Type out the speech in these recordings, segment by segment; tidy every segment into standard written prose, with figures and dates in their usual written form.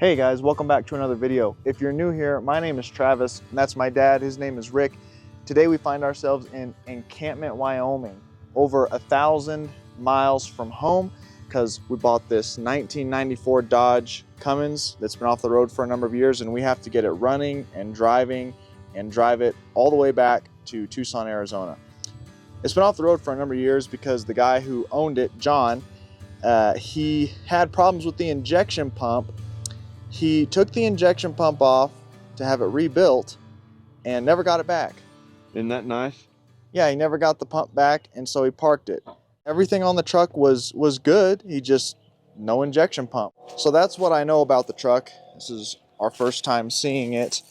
Hey guys, welcome back to another video. If you're new here, my name is Travis, and that's my dad. His name is Rick. Today we find ourselves in Encampment, Wyoming, over 1,000 miles from home, because we bought this 1994 Dodge Cummins that's been off the road for a number of years, and we have to get it running and driving and drive it all the way back to Tucson, Arizona. It's been off the road for a number of years because the guy who owned it, John, he had problems with the injection pump. He took the injection pump off to have it rebuilt and never got it back. Isn't that nice? Yeah, he never got the pump back, and so he parked it. Everything on the truck was good. He just, no injection pump. So that's what I know about the truck. This is our first time seeing it.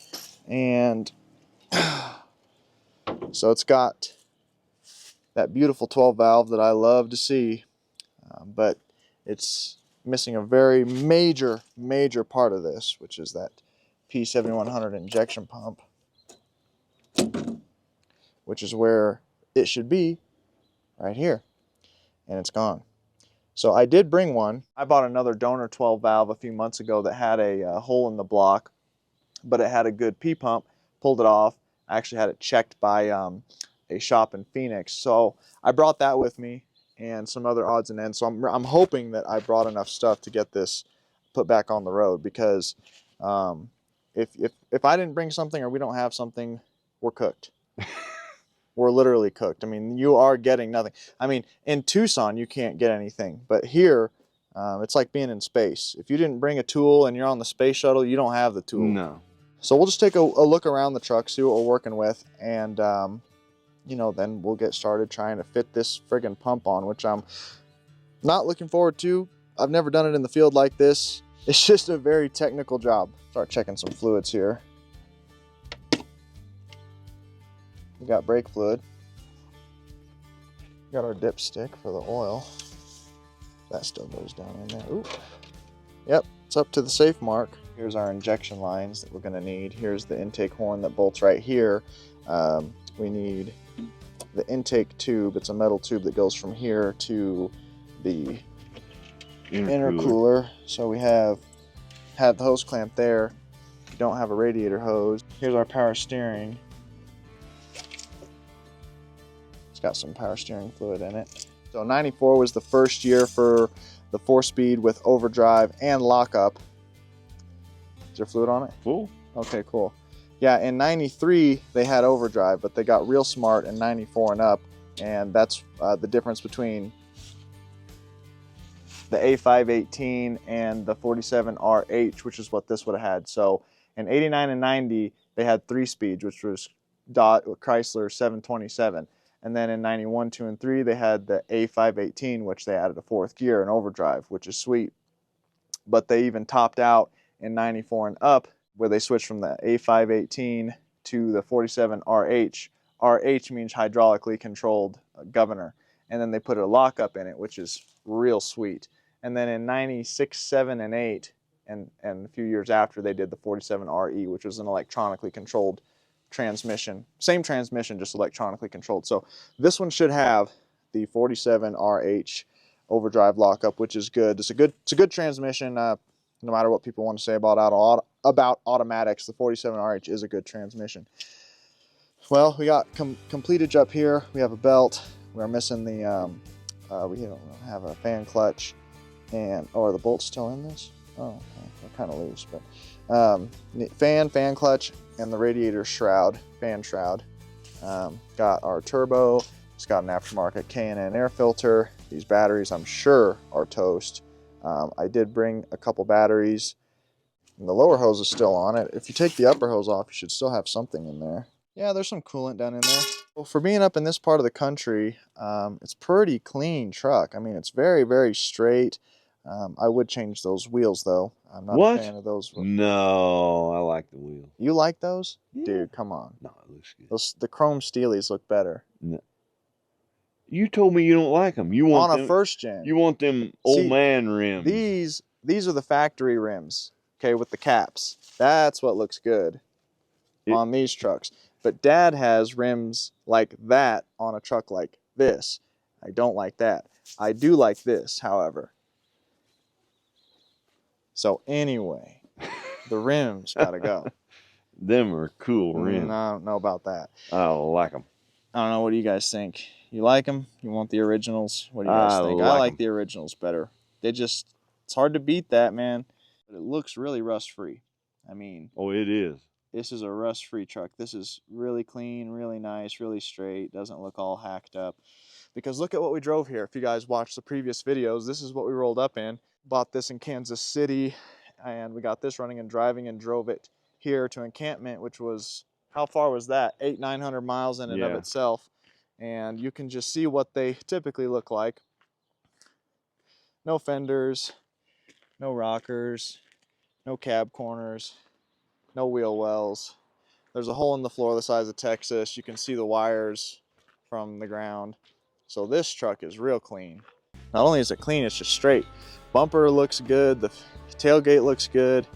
And so it's got that beautiful 12 valve that I love to see, but it's missing a very major part of this, which is that P7100 injection pump, which is where it should be, right here, and it's gone. So I did bring one. I bought another donor 12 valve a few months ago that had a hole in the block, but it had a good P pump. Pulled it off. I actually had it checked by a shop in Phoenix, so I brought that with me and some other odds and ends. So I'm hoping that I brought enough stuff to get this put back on the road, because if I didn't bring something or we don't have something, we're cooked. We're literally cooked. I mean, you are getting nothing. I mean, in Tucson, you can't get anything, but here, it's like being in space. If you didn't bring a tool and you're on the space shuttle, you don't have the tool. No. So we'll just take a look around the truck, see what we're working with, and you know, then we'll get started trying to fit this friggin' pump on, which I'm not looking forward to. I've never done it in the field like this. It's just a very technical job. Start checking some fluids here. We got brake fluid. We got our dipstick for the oil. That still goes down in there. Ooh. Yep, it's up to the safe mark. Here's our injection lines that we're gonna need. Here's the intake horn that bolts right here. We need the intake tube. It's a metal tube that goes from here to the intercooler. So we have the hose clamp there. We don't have a radiator hose. Here's our power steering. It's got some power steering fluid in it. So 94 was the first year for the 4-speed with overdrive and lockup. Is there fluid on it? Full. Okay, cool. Yeah, in 93, they had overdrive, but they got real smart in 94 and up, and that's the difference between the A518 and the 47RH, which is what this would have had. So in 89 and 90, they had 3 speeds, which was Chrysler 727. And then in 91, 2, and 3, they had the A518, which they added a 4th gear and overdrive, which is sweet. But they even topped out in 94 and up, where they switched from the A518 to the 47RH. RH means hydraulically controlled governor. And then they put a lockup in it, which is real sweet. And then in 96, 7, and 8, and a few years after, they did the 47RE, which was an electronically controlled transmission. Same transmission, just electronically controlled. So this one should have the 47RH overdrive lockup, which is good. It's a good transmission. No matter what people want to say about automatics, the 47RH is a good transmission. Well, we got completage up here. We have a belt. We're missing the, we don't have a fan clutch. And, oh, are the bolts still in this? Oh, okay. They're kind of loose, but fan clutch, and the radiator shroud, fan shroud. Got our turbo. It's got an aftermarket K&N air filter. These batteries, I'm sure, are toast. I did bring a couple batteries, and the lower hose is still on it. If you take the upper hose off, you should still have something in there. Yeah, there's some coolant down in there. Well, for being up in this part of the country, it's pretty clean truck. I mean, it's very straight. I would change those wheels, though. I'm not a fan of those. No, I like the wheels. You like those? Yeah. Dude, come on. No, it looks good. The chrome steelies look better. No. You told me you don't like them. You want on them, a first gen. You want them old man rims. These are the factory rims, okay, with the caps. That's what looks good on these trucks. But Dad has rims like that on a truck like this. I don't like that. I do like this, however. So anyway, The rims gotta go. Them are cool rims. I don't know about that. I like them. I don't know. What do you guys think? You like them? You want the originals? What do you guys think? I like the originals better. It's hard to beat that, man. But it looks really rust-free. I mean, oh, it is. This is a rust-free truck. This is really clean, really nice, really straight. Doesn't look all hacked up. Because look at what we drove here. If you guys watched the previous videos, this is what we rolled up in. Bought this in Kansas City, and we got this running and driving and drove it here to encampment, which was, how far was that? 800-900 miles in and of itself. And you can just see what they typically look like. No fenders, no rockers, no cab corners, no wheel wells. There's a hole in the floor the size of Texas. You can see the wires from the ground. So this truck is real clean. Not only is it clean, it's just straight. Bumper looks good, the tailgate looks good.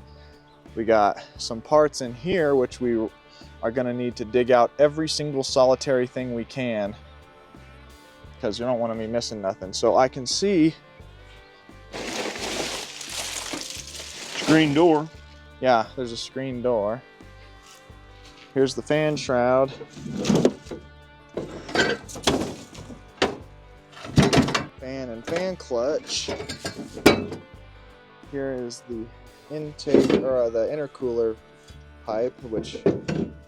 We got some parts in here which we are gonna need to dig out every single solitary thing we can, because you don't want to be missing nothing. So I can see screen door. Yeah, there's a screen door. Here's the fan shroud. Fan and fan clutch. Here is the intake, or the intercooler pipe, which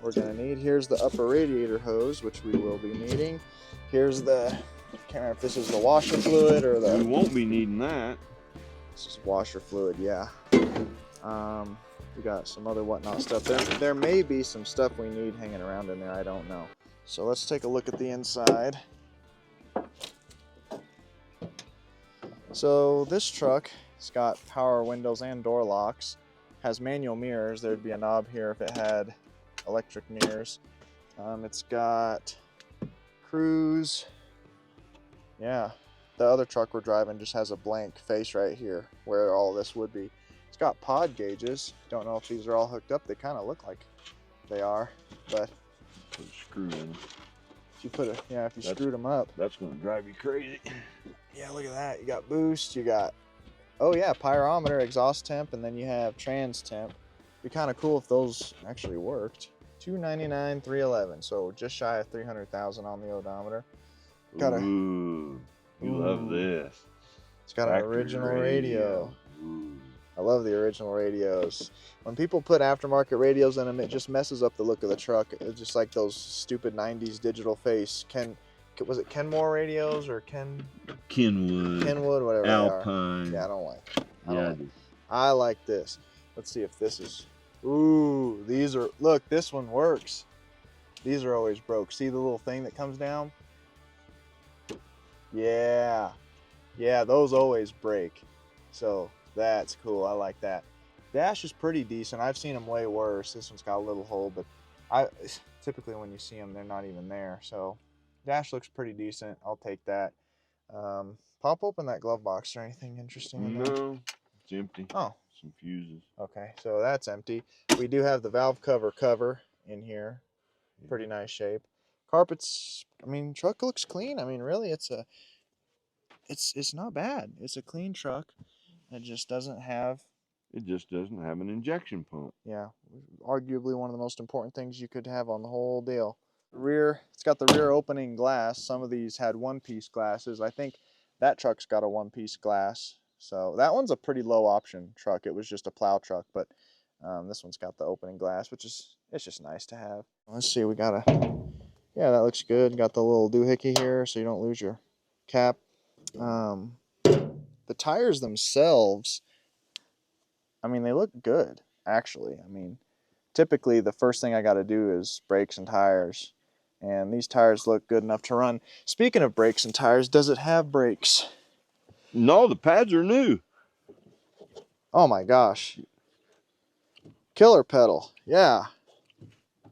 we're gonna need. Here's the upper radiator hose, which we will be needing. Here's the, I can't remember if this is the washer fluid or the... We won't be needing that. This is washer fluid, yeah. We got some other whatnot stuff. There may be some stuff we need hanging around in there, I don't know. So let's take a look at the inside. So this truck, it's got power windows and door locks. Has manual mirrors. There'd be a knob here if it had electric mirrors. It's got cruise. Yeah, the other truck we're driving just has a blank face right here where all this would be. It's got pod gauges. Don't know if these are all hooked up. They kind of look like they are, but put a screw in. If you put if you screwed them up, that's gonna drive you crazy. Yeah, look at that. You got boost. You got, oh yeah, pyrometer, exhaust temp, and then you have trans temp. Be kind of cool if those actually worked. 299, 311. So just shy of 300,000 on the odometer. Got Ooh, you love this. It's got an original radio. I love the original radios. When people put aftermarket radios in them, it just messes up the look of the truck. It's just like those stupid 90s digital face. Was it Kenmore radios or Kenwood, whatever Alpine. They are. Yeah, I don't like it. I like this. Let's see if this is, ooh, these are, look, this one works. These are always broke. See the little thing that comes down? Yeah, those always break. So that's cool. I like that. Dash is pretty decent. I've seen them way worse. This one's got a little hole, but typically when you see them, they're not even there. So dash looks pretty decent. I'll take that. Pop open that glove box. Is there anything interesting in there? No, it's empty. Oh, some fuses. Okay, so that's empty. We do have the valve cover in here. Pretty nice shape. Carpets, I mean, truck looks clean. I mean, really, it's not bad. It's a clean truck. It just doesn't have an injection pump. Yeah, arguably one of the most important things you could have on the whole deal. Rear, it's got the rear opening glass. Some of these had one-piece glasses. I think that truck's got a one-piece glass. So that one's a pretty low option truck. It was just a plow truck, but this one's got the opening glass, it's just nice to have. Let's see, we got yeah, that looks good. Got the little doohickey here so you don't lose your cap. The tires themselves, I mean, they look good, actually. I mean, typically the first thing I got to do is brakes and tires, and these tires look good enough to run. Speaking of brakes and tires, does it have brakes? No, the pads are new. Oh my gosh. Killer pedal, yeah.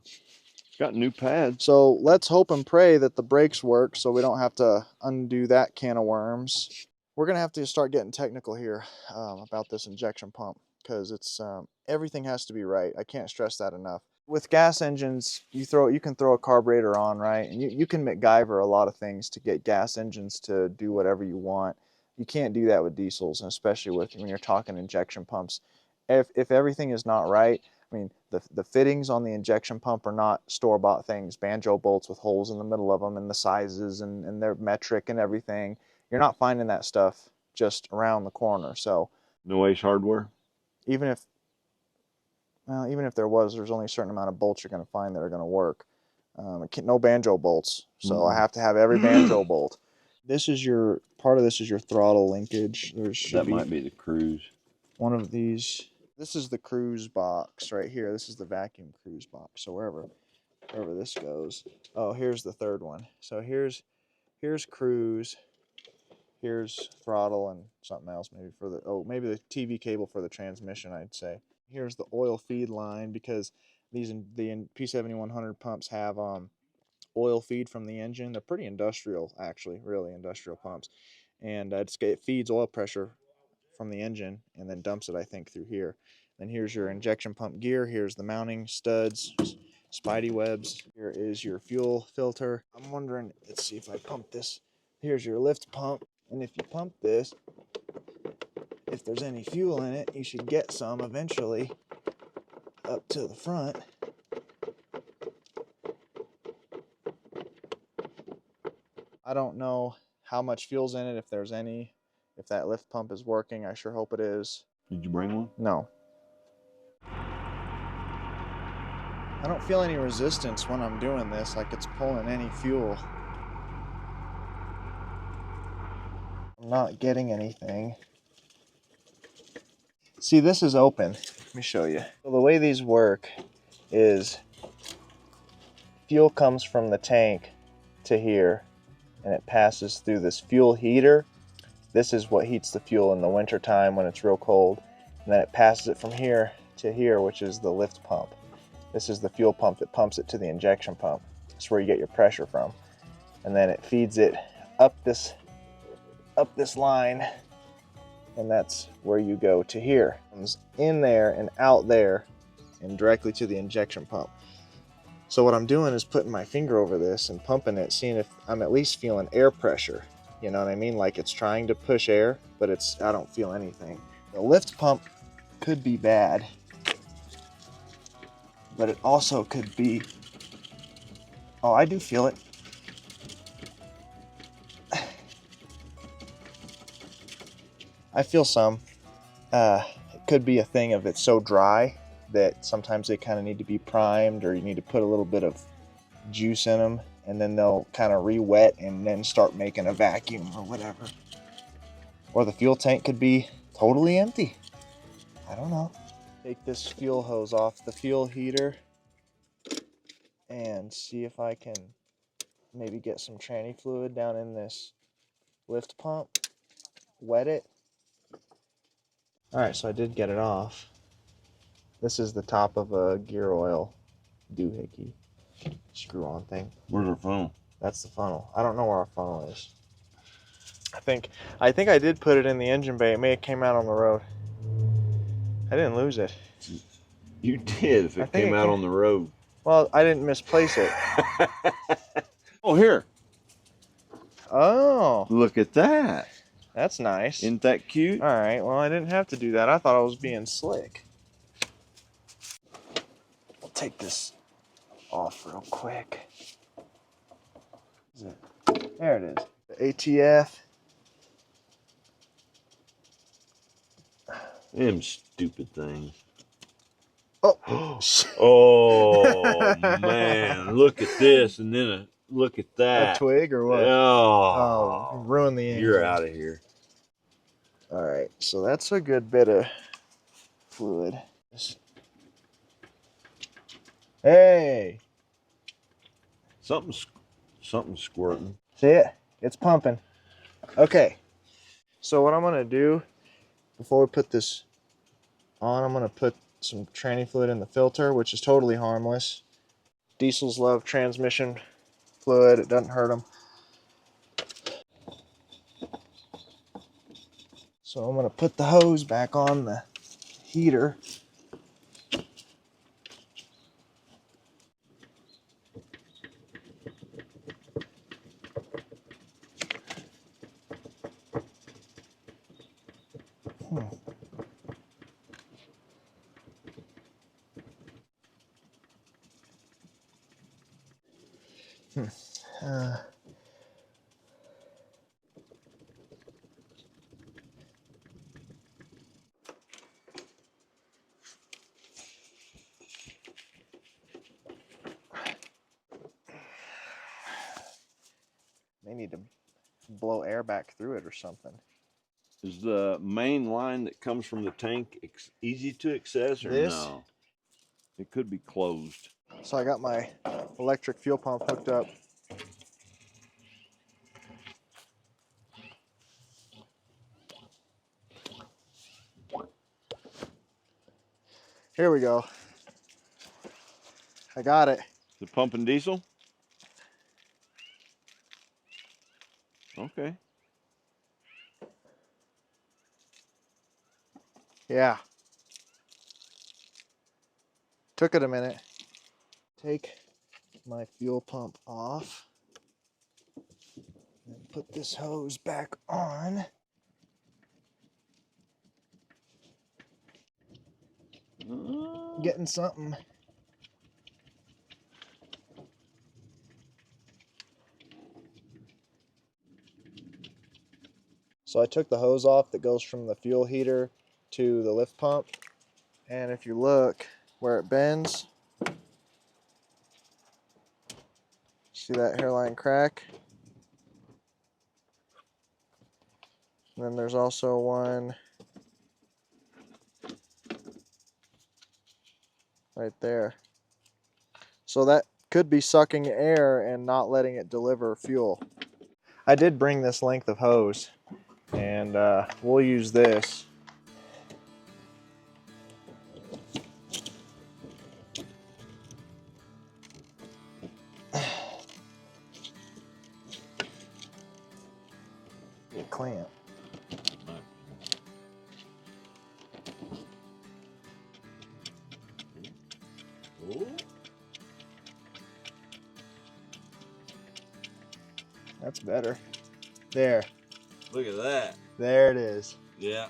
It's got new pads. So let's hope and pray that the brakes work so we don't have to undo that can of worms. We're gonna have to start getting technical here about this injection pump, because it's everything has to be right. I can't stress that enough. With gas engines, you can throw a carburetor on, right? And you can MacGyver a lot of things to get gas engines to do whatever you want. You can't do that with diesels, and especially when you're talking injection pumps. if everything is not right, I mean, the fittings on the injection pump are not store-bought things, banjo bolts with holes in the middle of them and the sizes and they're metric and everything. You're not finding that stuff just around the corner. So No Ace Hardware? even if, well, even if there was, there's only a certain amount of bolts you're going to find that are going to work. No banjo bolts, so I have to have every banjo bolt. This is your, part of this is your throttle linkage. There should That might be the cruise. one of these. This is the cruise box right here. This is the vacuum cruise box. So wherever this goes. Oh, here's the third one. So here's cruise. Here's throttle and something else maybe for the, oh, maybe the TV cable for the transmission, I'd say. Here's the oil feed line, because these the P7100 pumps have oil feed from the engine. They're pretty industrial, actually, really industrial pumps. And it feeds oil pressure from the engine and then dumps it, I think, through here. Then here's your injection pump gear. Here's the mounting studs, spidey webs. Here is your fuel filter. I'm wondering, let's see if I pump this. Here's your lift pump. And if you pump this, if there's any fuel in it, you should get some eventually up to the front. I don't know how much fuel's in it, if there's any, if that lift pump is working. I sure hope it is. Did you bring one? No. I don't feel any resistance when I'm doing this, like it's pulling any fuel. I'm not getting anything. See, this is open. Let me show you. So the way these work is fuel comes from the tank to here and it passes through this fuel heater. This is what heats the fuel in the winter time when it's real cold. And then it passes it from here to here, which is the lift pump. This is the fuel pump that pumps it to the injection pump. That's where you get your pressure from. And then it feeds it up this line, and that's where you go to here. It comes in there and out there and directly to the injection pump. So what I'm doing is putting my finger over this and pumping it, seeing if I'm at least feeling air pressure. You know what I mean? Like it's trying to push air, but I don't feel anything. The lift pump could be bad, but it also could be, oh, I do feel it. I feel some. It could be a thing of it's so dry that sometimes they kind of need to be primed, or you need to put a little bit of juice in them, and then they'll kind of re-wet and then start making a vacuum or whatever. Or the fuel tank could be totally empty. I don't know. Take this fuel hose off the fuel heater and see if I can maybe get some tranny fluid down in this lift pump, wet it. All right, so I did get it off. This is the top of a gear oil doohickey screw-on thing. Where's our funnel? That's the funnel. I don't know where our funnel is. I think I did put it in the engine bay. It may have came out on the road. I didn't lose it. You did if it came out on the road. Well, I didn't misplace it. Oh, here. Oh. Look at that. That's nice. Isn't that cute? All right. Well, I didn't have to do that. I thought I was being slick. I'll take this off real quick. There it is. The ATF. Them stupid things. Oh. Oh, man. Look at this, and then look at that. A twig or what? Oh, ruin the engine. You're out of here. All right, so that's a good bit of fluid. Hey! Something's squirting. See it? It's pumping. Okay, so what I'm gonna do before we put this on, I'm gonna put some tranny fluid in the filter, which is totally harmless. Diesels love transmission fluid. It doesn't hurt them. So I'm going to put the hose back on the heater. May need to blow air back through it or something. Is the main line that comes from the tank easy to access or no? It could be closed. So I got my electric fuel pump hooked up. Here we go. I got it. The pumping diesel? Okay. Yeah. Took it a minute. Take my fuel pump off. And put this hose back on. Getting something. So I took the hose off that goes from the fuel heater to the lift pump. And if you look where it bends, see that hairline crack? And then there's also one right there. So that could be sucking air and not letting it deliver fuel. I did bring this length of hose, and we'll use this. Clamp. That's better. There. Look at that. There it is. Yeah.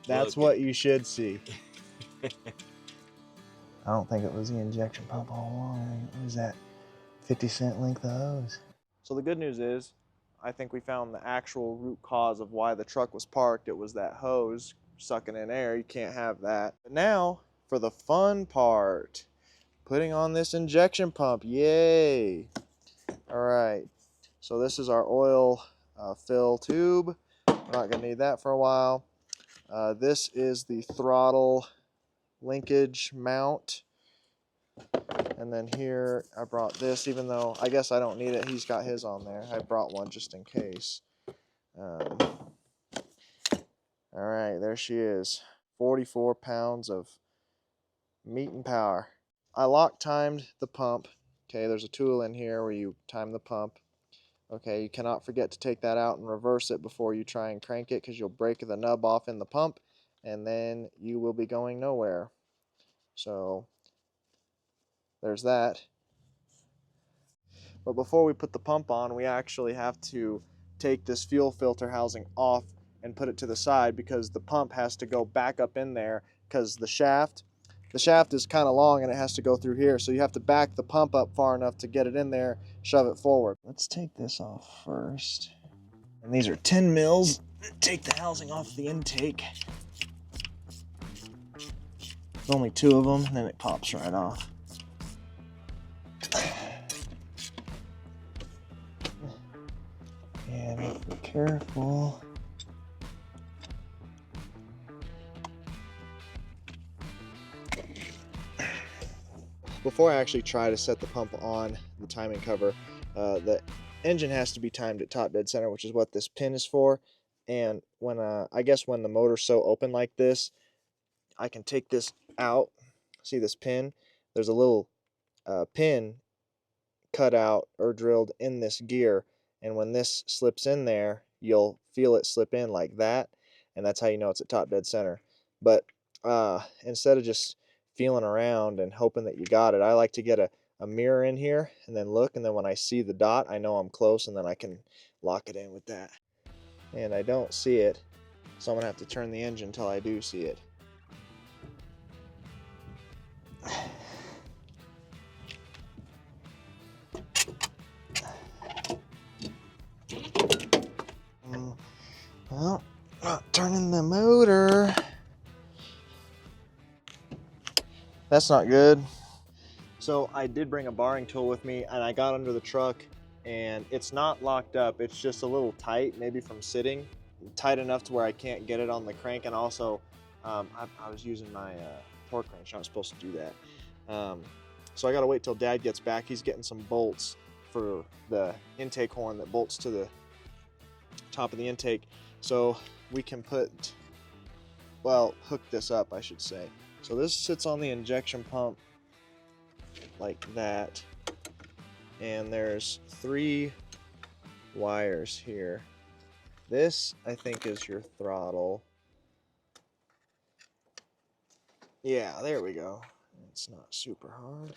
That's what you should see. I don't think it was the injection pump all along. It was that 50-cent length of hose. So the good news is, I think we found the actual root cause of why the truck was parked. It was that hose sucking in air. You can't have that. But now, for the fun part, putting on this injection pump. Yay! All right. So this is our oil fill tube. We're not going to need that for a while. This is the throttle linkage mount. And then here I brought this, even though I guess I don't need it. He's got his on there. I brought one just in case. All right, there she is. 44 pounds of meat and power. I lock timed the pump. Okay, there's a tool in here where you time the pump. Okay, you cannot forget to take that out and reverse it before you try and crank it, because you'll break the nub off in the pump and then you will be going nowhere. So there's that. But before we put the pump on, we actually have to take this fuel filter housing off and put it to the side, because the pump has to go back up in there, because the shaft is kind of long and it has to go through here. So you have to back the pump up far enough to get it in there, shove it forward. Let's take this off first. And these are 10 mils. Take the housing off the intake. There's only 2 of them, and then it pops right off. And if we're careful, before I actually try to set the pump on the timing cover, the engine has to be timed at top dead center, which is what this pin is for. And when I guess when the motor's so open like this, I can take this out. See this pin? There's a little pin cut out or drilled in this gear, and when this slips in there, you'll feel it slip in like that, and that's how you know it's at top dead center. But instead of just feeling around and hoping that you got it, I like to get a mirror in here and then look, and then when I see the dot, I know I'm close, and then I can lock it in with that. And I don't see it, so I'm gonna have to turn the engine until I do see it. turning the motor. That's not good. So I did bring a barring tool with me, and I got under the truck, and it's not locked up. It's just a little tight, maybe from sitting, tight enough to where I can't get it on the crank. And also, I was using my torque wrench. I'm not supposed to do that. So I gotta wait till Dad gets back. He's getting some bolts for the intake horn that bolts to the top of the intake, so we can hook this up, I should say. So this sits on the injection pump like that, and there's 3 wires here. This, I think, is your throttle. Yeah, there we go. It's not super hard.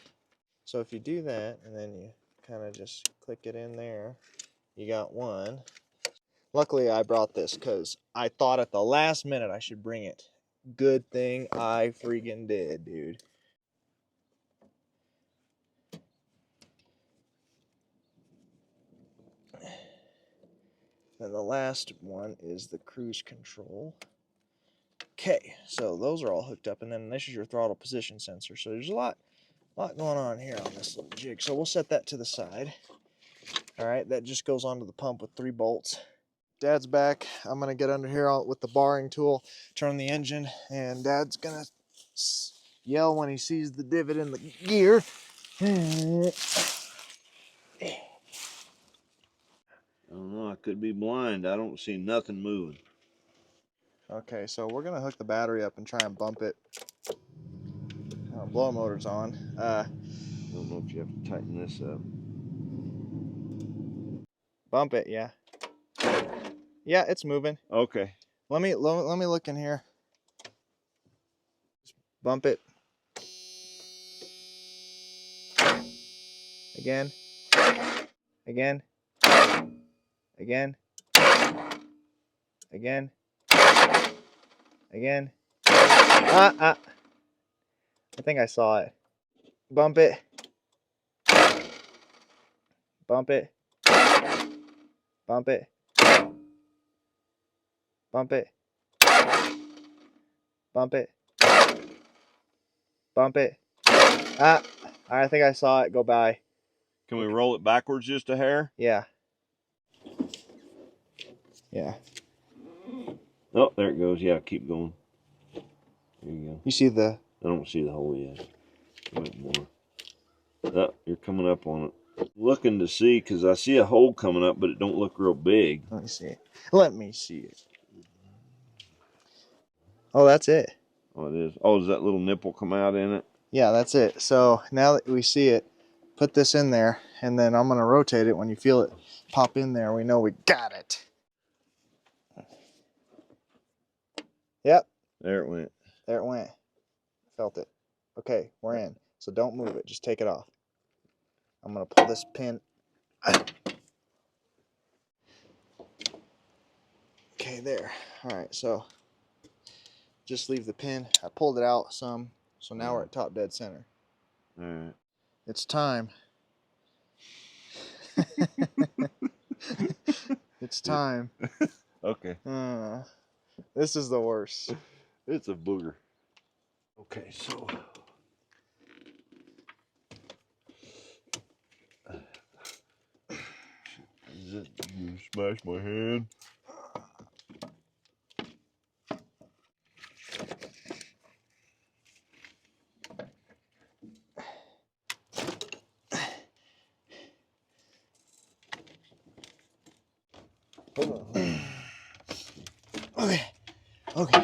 So if you do that, and then you kind of just click it in there, you got one. Luckily, I brought this because I thought at the last minute I should bring it. Good thing I freaking did, dude. And the last one is the cruise control. Okay, so those are all hooked up, and then this is your throttle position sensor. So there's a lot going on here on this little jig. So we'll set that to the side. All right, that just goes onto the pump with 3 bolts. Dad's back. I'm gonna get under here with the barring tool, turn the engine, and Dad's gonna yell when he sees the divot in the gear. I don't know, I could be blind. I don't see nothing moving. Okay, so we're gonna hook the battery up and try and bump it. Blow motor's on. I don't know if you have to tighten this up. Bump it, yeah. Yeah, it's moving. Okay. Let me look in here. Just bump it. Again. Again. Again. Again. Again. I think I saw it. Bump it. Bump it. Bump it. Bump it. Bump it. Bump it. I think I saw it go by. Can we roll it backwards just a hair? Yeah. Yeah. Oh, there it goes. Yeah, keep going. There you go. You see the... I don't see the hole yet. A bit more. Oh, you're coming up on it. Looking to see, because I see a hole coming up, but it don't look real big. Let me see it. Let me see it. Oh, that's it. Oh, it is. Oh, does that little nipple come out in it? Yeah, that's it. So now that we see it, put this in there, and then I'm going to rotate it. When you feel it pop in there, we know we got it. Yep. There it went. There it went. Felt it. Okay, we're in. So don't move it. Just take it off. I'm going to pull this pin. Okay, there. All right, so just leave the pin. I pulled it out some, so now we're at top dead center. All right. It's time. It's time. Okay. This is the worst. It's a booger. Okay, so you smashed my hand. Okay. Okay.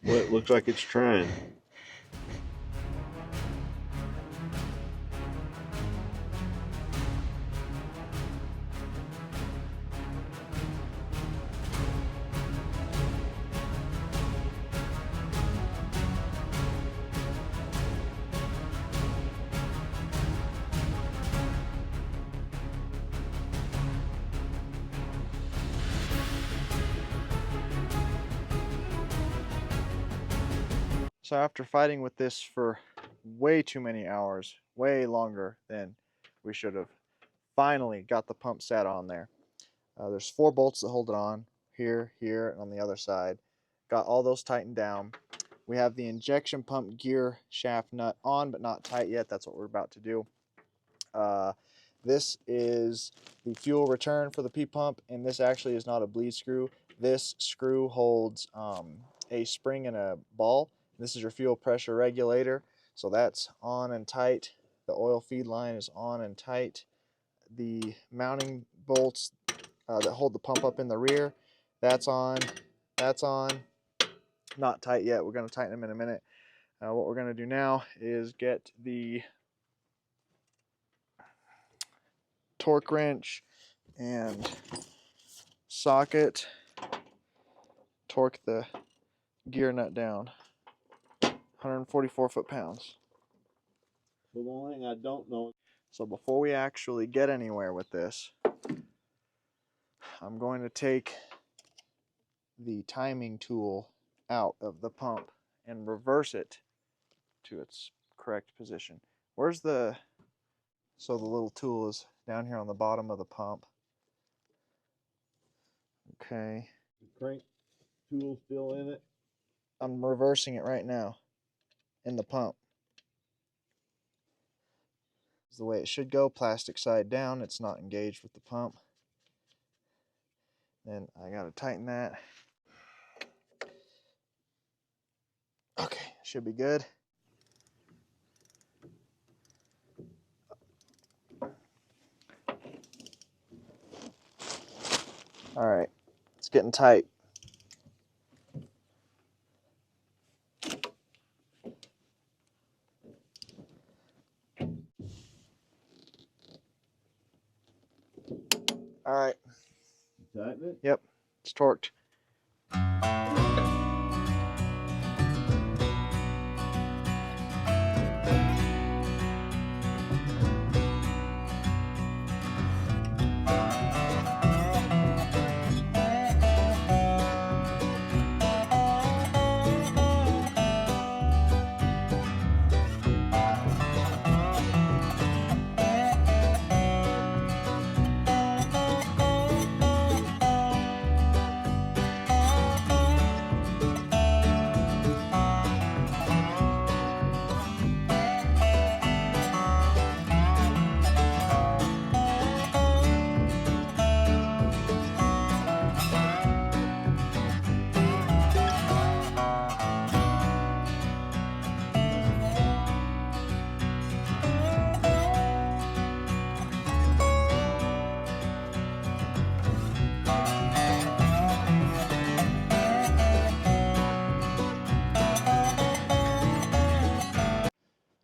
Well, it looks like it's trying. So after fighting with this for way too many hours, way longer than we should have, finally got the pump sat on there. There's 4 bolts that hold it on, here, here, and on the other side. Got all those tightened down. We have the injection pump gear shaft nut on, but not tight yet. That's what we're about to do. This is the fuel return for the P-pump, and this actually is not a bleed screw. This screw holds a spring and a ball. This is your fuel pressure regulator, so that's on and tight. The oil feed line is on and tight. The mounting bolts that hold the pump up in the rear, that's on, not tight yet. We're going to tighten them in a minute. What we're going to do now is get the torque wrench and socket, torque the gear nut down. 144 foot-pounds. So the only thing I don't know. So before we actually get anywhere with this, I'm going to take the timing tool out of the pump and reverse it to its correct position. Where's the... So the little tool is down here on the bottom of the pump. Okay. The crank tool still in it? I'm reversing it right now in the pump. This is the way it should go, plastic side down. It's not engaged with the pump. Then I gotta tighten that. Okay, should be good. All right, it's getting tight. All right. Tighten it? Yep, it's torqued.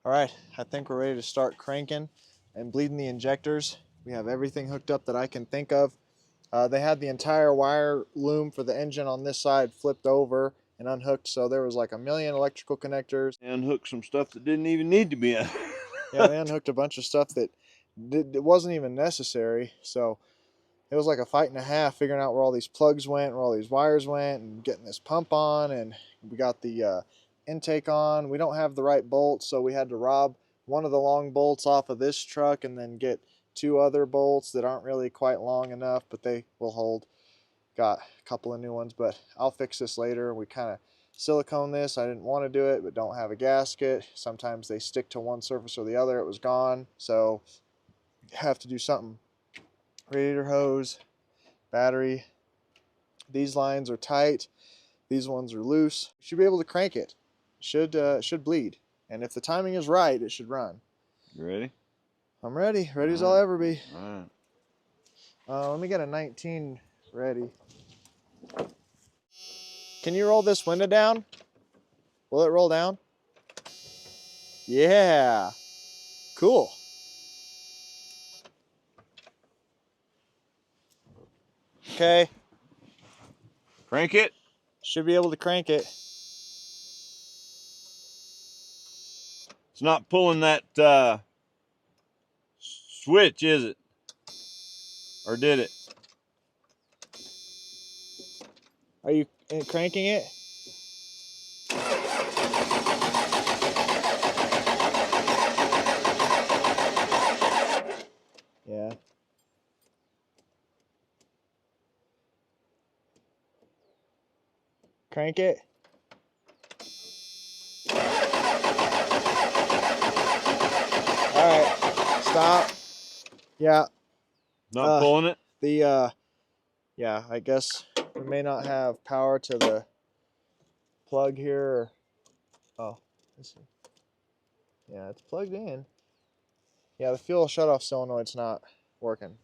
All right, I think we're ready to start cranking and bleeding the injectors. We have everything hooked up that I can think of. They had the entire wire loom for the engine on this side flipped over and unhooked, so there was like a million electrical connectors. And hook some stuff that didn't even need to be in. Yeah, they unhooked a bunch of stuff that it wasn't even necessary, so it was like a fight and a half figuring out where all these plugs went, where all these wires went, and getting this pump on. And we got the intake on. We don't have the right bolts, so we had to rob one of the long bolts off of this truck and then get 2 other bolts that aren't really quite long enough, but they will hold. Got a couple of new ones, but I'll fix this later. We kind of silicone this. I didn't want to do it, but don't have a gasket. Sometimes they stick to one surface or the other. It was gone, so have to do something. Radiator hose, battery. These lines are tight. These ones are loose. You should be able to crank it. Should bleed. And if the timing is right, it should run. You ready? I'm ready. Ready as I'll ever be. All right. Let me get a 19 ready. Can you roll this window down? Will it roll down? Yeah. Cool. Okay. Crank it. Should be able to crank it. It's not pulling that switch, is it? Or did it? Are you cranking it? Crank it. All right, stop. Yeah. Not pulling it? Yeah, I guess we may not have power to the plug here. Or, oh, let's see. Yeah, it's plugged in. Yeah, the fuel shutoff solenoid's not working.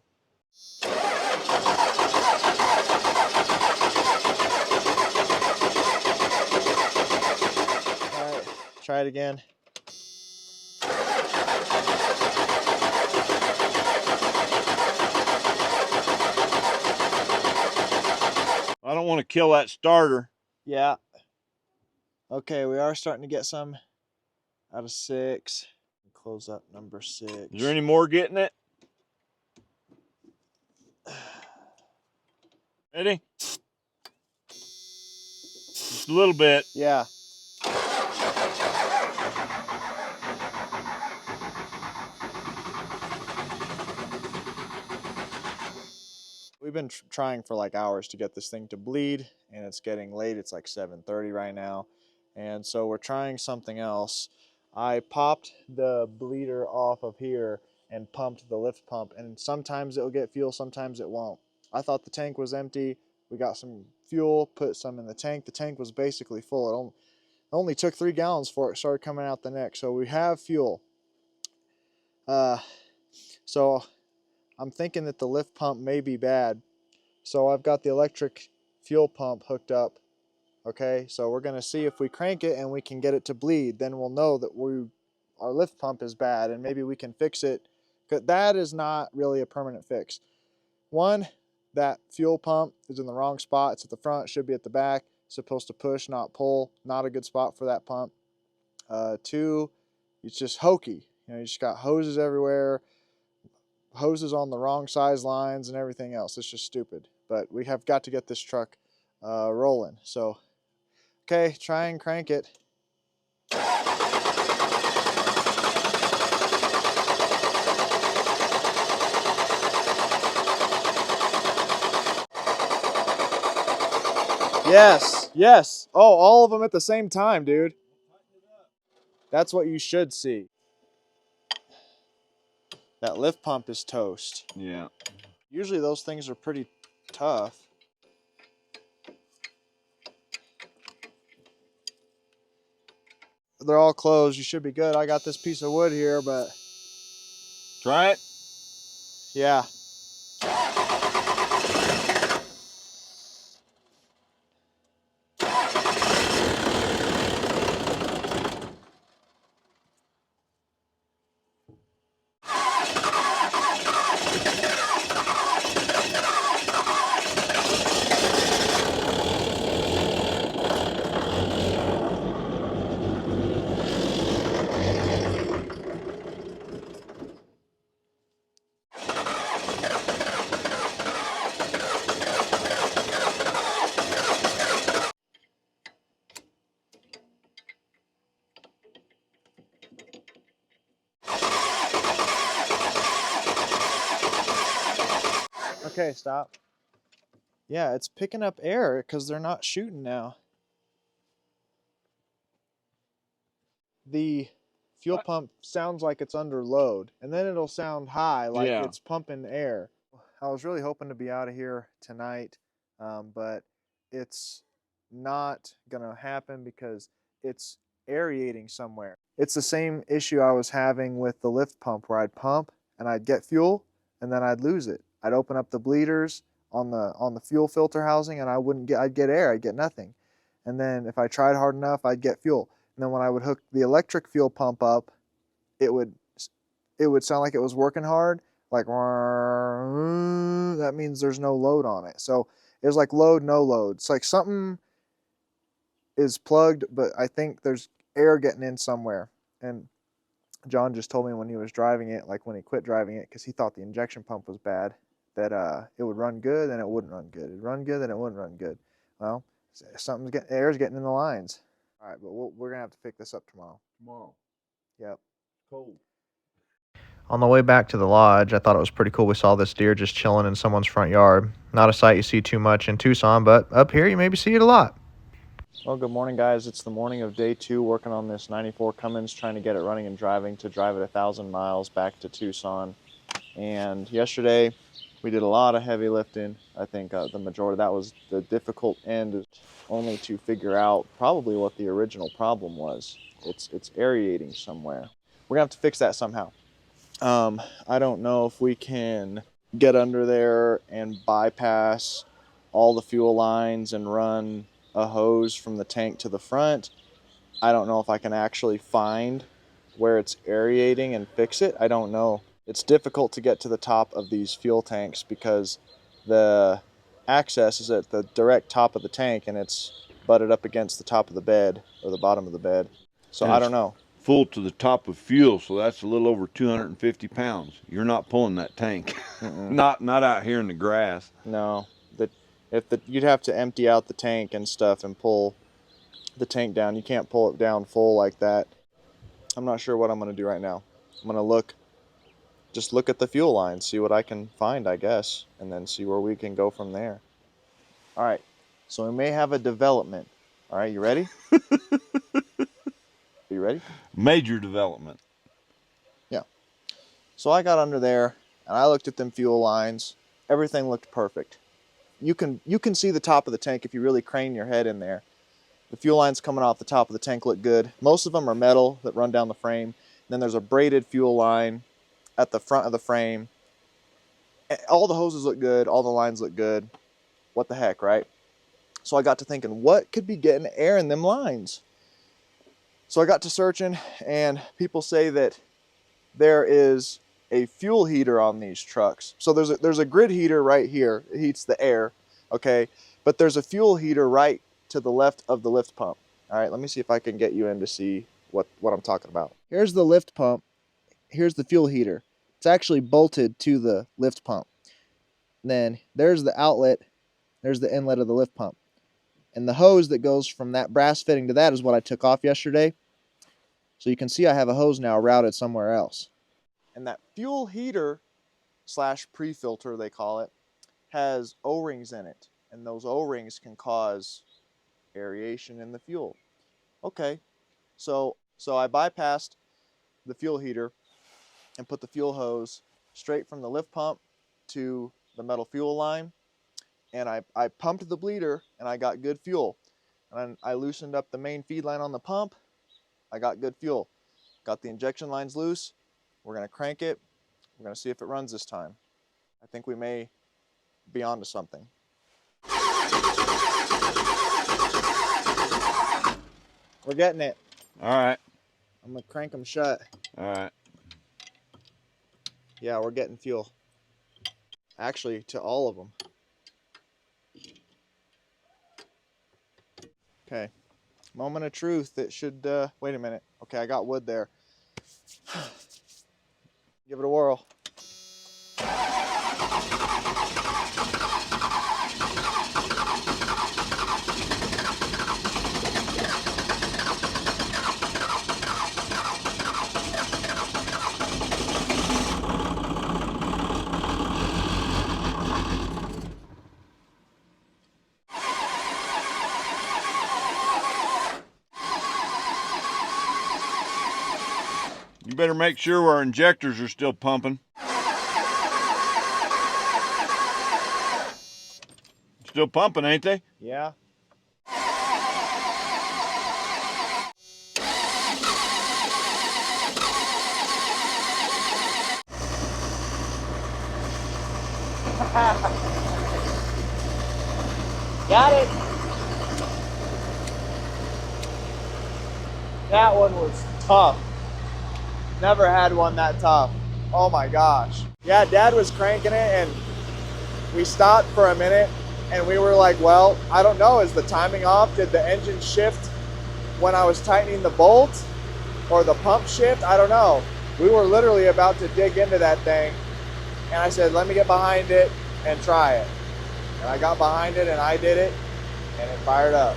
All right, try it again. I don't want to kill that starter. Yeah. Okay, we are starting to get some out of 6. Close up number 6. Is there any more getting it? Ready? Just a little bit. Yeah. We've been trying for like hours to get this thing to bleed, and it's getting late. It's like 7:30 right now, and so we're trying something else. I popped the bleeder off of here and pumped the lift pump, and sometimes it'll get fuel, sometimes it won't. I thought the tank was empty. We got some fuel, put some in the tank. The tank was basically full. It only took 3 gallons for it started coming out the neck, so we have fuel. So I'm thinking that the lift pump may be bad. So I've got the electric fuel pump hooked up. Okay, so we're gonna see if we crank it and we can get it to bleed. Then we'll know that our lift pump is bad, and maybe we can fix it. Because that is not really a permanent fix. One, that fuel pump is in the wrong spot. It's at the front, should be at the back. It's supposed to push, not pull. Not a good spot for that pump. 2, it's just hokey. You just got hoses everywhere. Hoses on the wrong size lines and everything else. It's just stupid. But we have got to get this truck rolling. So, okay, try and crank it. Yes, yes. Oh, all of them at the same time, dude. That's what you should see. That lift pump is toast. Yeah. Usually those things are pretty tough. They're all closed. You should be good. I got this piece of wood here, but... Try it? Yeah. Okay, stop. Yeah, it's picking up air because they're not shooting now. The fuel pump sounds like it's under load, and then it'll sound high like it's pumping air. I was really hoping to be out of here tonight, but it's not gonna happen because it's aerating somewhere. It's the same issue I was having with the lift pump, where I'd pump and I'd get fuel and then I'd lose it. I'd open up the bleeders on the fuel filter housing and I'd get air, I'd get nothing. And then if I tried hard enough, I'd get fuel. And then when I would hook the electric fuel pump up, it would sound like it was working hard, like that means there's no load on it. So it was like load, no load. It's like something is plugged, but I think there's air getting in somewhere. And John just told me when he was driving it, like when he quit driving it, because he thought the injection pump was bad, that it would run good, then it wouldn't run good. It'd run good, then it wouldn't run good. Well, air's getting in the lines. All right, but we're gonna have to pick this up tomorrow. Yep. Cold. On the way back to the lodge, I thought it was pretty cool. We saw this deer just chilling in someone's front yard. Not a sight you see too much in Tucson, but up here you maybe see it a lot. Well, good morning, guys. It's the morning of day 2 working on this 94 Cummins, trying to get it running and driving to drive it 1,000 miles back to Tucson. And yesterday we did a lot of heavy lifting. I think the majority, that was the difficult end, only to figure out probably what the original problem was. It's aerating somewhere. We're gonna have to fix that somehow. I don't know if we can get under there and bypass all the fuel lines and run a hose from the tank to the front. I don't know if I can actually find where it's aerating and fix it. I don't know. It's difficult to get to the top of these fuel tanks because the access is at the direct top of the tank and it's butted up against the top of the bed or the bottom of the bed. So I don't know. Full to the top of fuel, so that's a little over 250 pounds. You're not pulling that tank. not out here in the grass. No, you'd have to empty out the tank and stuff and pull the tank down. You can't pull it down full like that. I'm not sure what I'm going to do right now. I'm going to just look at the fuel line, see what I can find, I guess, and then see where we can go from there. All right, so we may have a development. All right, you ready? Are you ready? Major development. Yeah. So I got under there and I looked at them fuel lines. Everything looked perfect. You can see the top of the tank if you really crane your head in there. The fuel lines coming off the top of the tank look good. Most of them are metal that run down the frame. And then there's a braided fuel line at the front of the frame. All the hoses look good. All the lines look good. What the heck, right? So I got to thinking, what could be getting air in them lines? So I got to searching, and people say that there is a fuel heater on these trucks. So there's a grid heater right here. It heats the air, okay? But there's a fuel heater right to the left of the lift pump. All right, let me see if I can get you in to see what I'm talking about. Here's the lift pump. Here's the fuel heater. It's actually bolted to the lift pump. Then there's the outlet. There's the inlet of the lift pump. And the hose that goes from that brass fitting to that is what I took off yesterday. So you can see I have a hose now routed somewhere else. And that fuel heater / pre-filter, they call it, has O-rings in it. And those O-rings can cause aeration in the fuel. Okay, so I bypassed the fuel heater and put the fuel hose straight from the lift pump to the metal fuel line. And I pumped the bleeder and I got good fuel. And I loosened up the main feed line on the pump. I got good fuel. Got the injection lines loose. We're going to crank it. We're going to see if it runs this time. I think we may be onto something. We're getting it. All right. I'm going to crank them shut. All right. Yeah, we're getting fuel. Actually, to all of them. Okay, moment of truth. It should, wait a minute. Okay, I got wood there. Give it a whirl. You better make sure our injectors are still pumping. Still pumping, ain't they? Yeah. Got it. That one was tough. Never had one that tough. Oh my gosh. Yeah, Dad was cranking it and we stopped for a minute and we were like, well, I don't know, is the timing off? Did the engine shift when I was tightening the bolt or the pump shift? I don't know. We were literally about to dig into that thing and I said, let me get behind it and try it. And I got behind it and I did it and it fired up.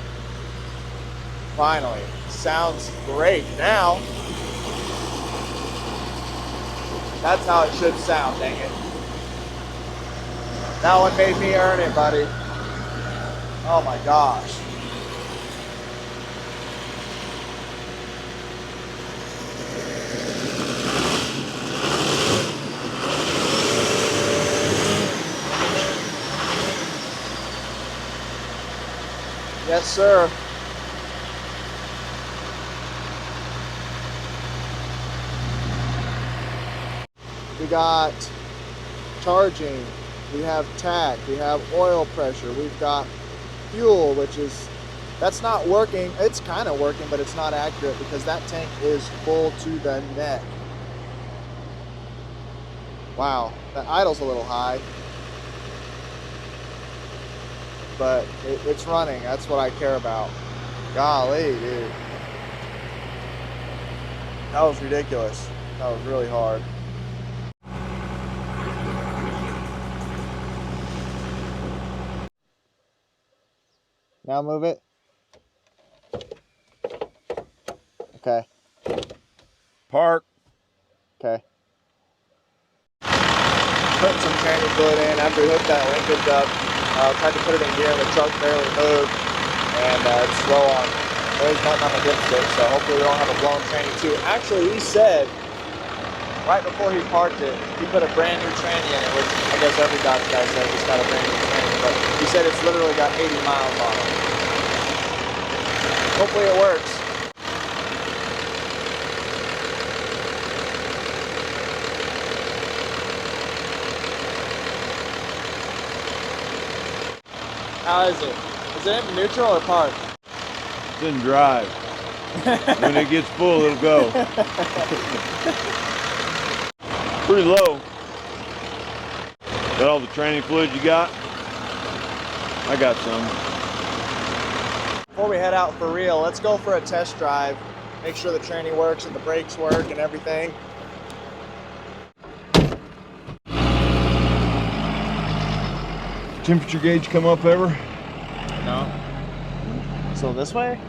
Finally. Sounds great now. That's how it should sound, dang it. That one made me earn it, buddy. Oh my gosh. Yes, sir. We got charging, we have tack, we have oil pressure, we've got fuel, which is, that's not working. It's kind of working, but it's not accurate because that tank is full to the neck. Wow, that idle's a little high, but it's running. That's what I care about. Golly, dude. That was ridiculous. That was really hard. Now move it. Okay. Park. Okay. Put some tranny fluid in after we hooked that linkage up. Tried to put it in gear and the truck barely moved. And it's slow on. There's nothing on the dipstick, so hopefully we don't have a blown tranny too. Actually, he said, right before he parked it, he put a brand new tranny in it, which I guess every Dodge guy says it's got a brand new tranny, but he said it's literally got 80 miles on it. Hopefully it works. How is it? Is it in neutral or park? It's in drive. When it gets full, it'll go. Pretty low. Got all the training fluid you got? I got some. Before we head out for real, let's go for a test drive. Make sure the tranny works and the brakes work and everything. Temperature gauge come up ever? No. So this way?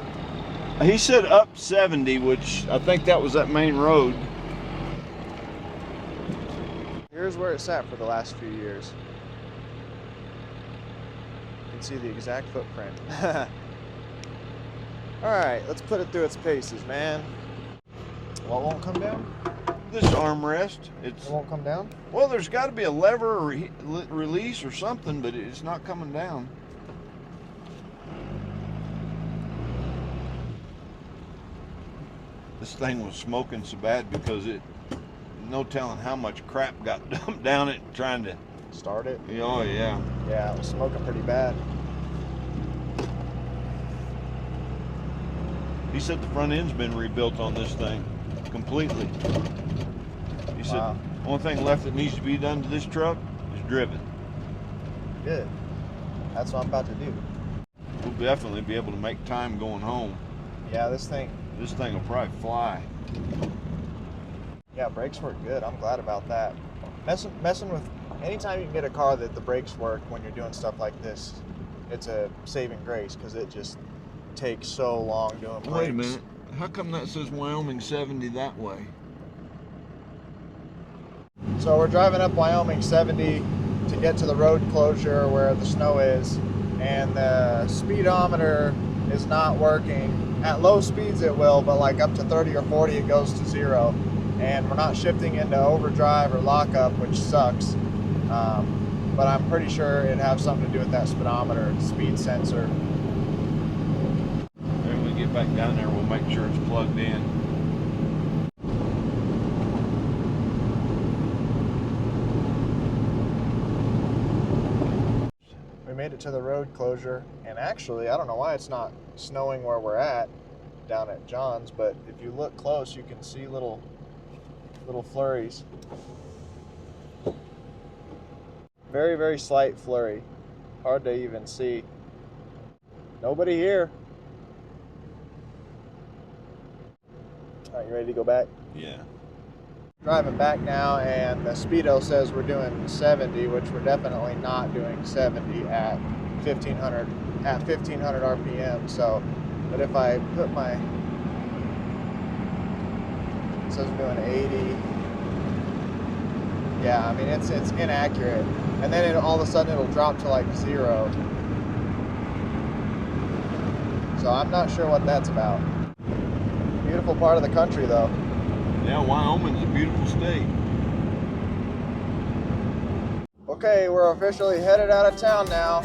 He said up 70, which I think that was that main road. Here's where it's at for the last few years. You can see the exact footprint. Alright, let's put it through its paces, man. What won't come down? This armrest, It won't come down? well, there's got to be a lever or release or something, but it's not coming down. This thing was smoking so bad because no telling how much crap got dumped down it trying to Start it? Oh yeah. Yeah, it was smoking pretty bad. He said the front end's been rebuilt on this thing completely. He said Wow. the only thing left that needs to be done to this truck is driven. Good. That's what I'm about to do. We'll definitely be able to make time going home. Yeah, this thing will probably fly. Yeah, brakes work good. I'm glad about that. Messing with, anytime you can get a car that the brakes work when you're doing stuff like this, it's a saving grace because it just takes so long doing brakes. Wait a minute. How come that says Wyoming 70 that way? So we're driving up Wyoming 70 to get to the road closure where the snow is, and the speedometer is not working. At low speeds it will, but like up to 30 or 40 it goes to 0. And we're not shifting into overdrive or lockup, which sucks. But I'm pretty sure it'd have something to do with that speedometer, speed sensor. When we get back down there, we'll make sure it's plugged in. We made it to the road closure, and actually, I don't know why it's not snowing where we're at down at John's, but if you look close, you can see little flurries. Very, very slight flurry. Hard to even see. Nobody here. All right, you ready to go back? Yeah. Driving back now, and the speedo says we're doing 70, which we're definitely not doing 70 at 1500 RPM. So, but if I put my, it says we're doing 80. Yeah, I mean it's inaccurate, and then all of a sudden it'll drop to like 0. So I'm not sure what that's about. Beautiful part of the country though. Yeah, Wyoming's a beautiful state. Okay, we're officially headed out of town now.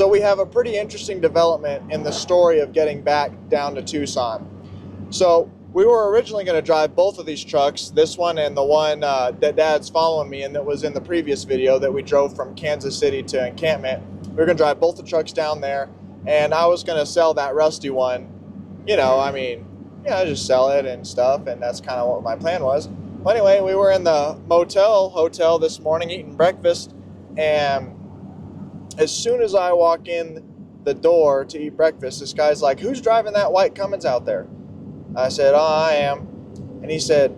So we have a pretty interesting development in the story of getting back down to Tucson. So we were originally going to drive both of these trucks, this one and the one that Dad's following me and that was in the previous video that we drove from Kansas City to Encampment. We were going to drive both the trucks down there, and I was going to sell that rusty one. You know, I mean, yeah, just sell it and stuff, and that's kind of what my plan was. Well, anyway, we were in the hotel this morning eating breakfast, and as soon as I walk in the door to eat breakfast, this guy's like, "Who's driving that white Cummins out there?" I said, "Oh, I am." And he said,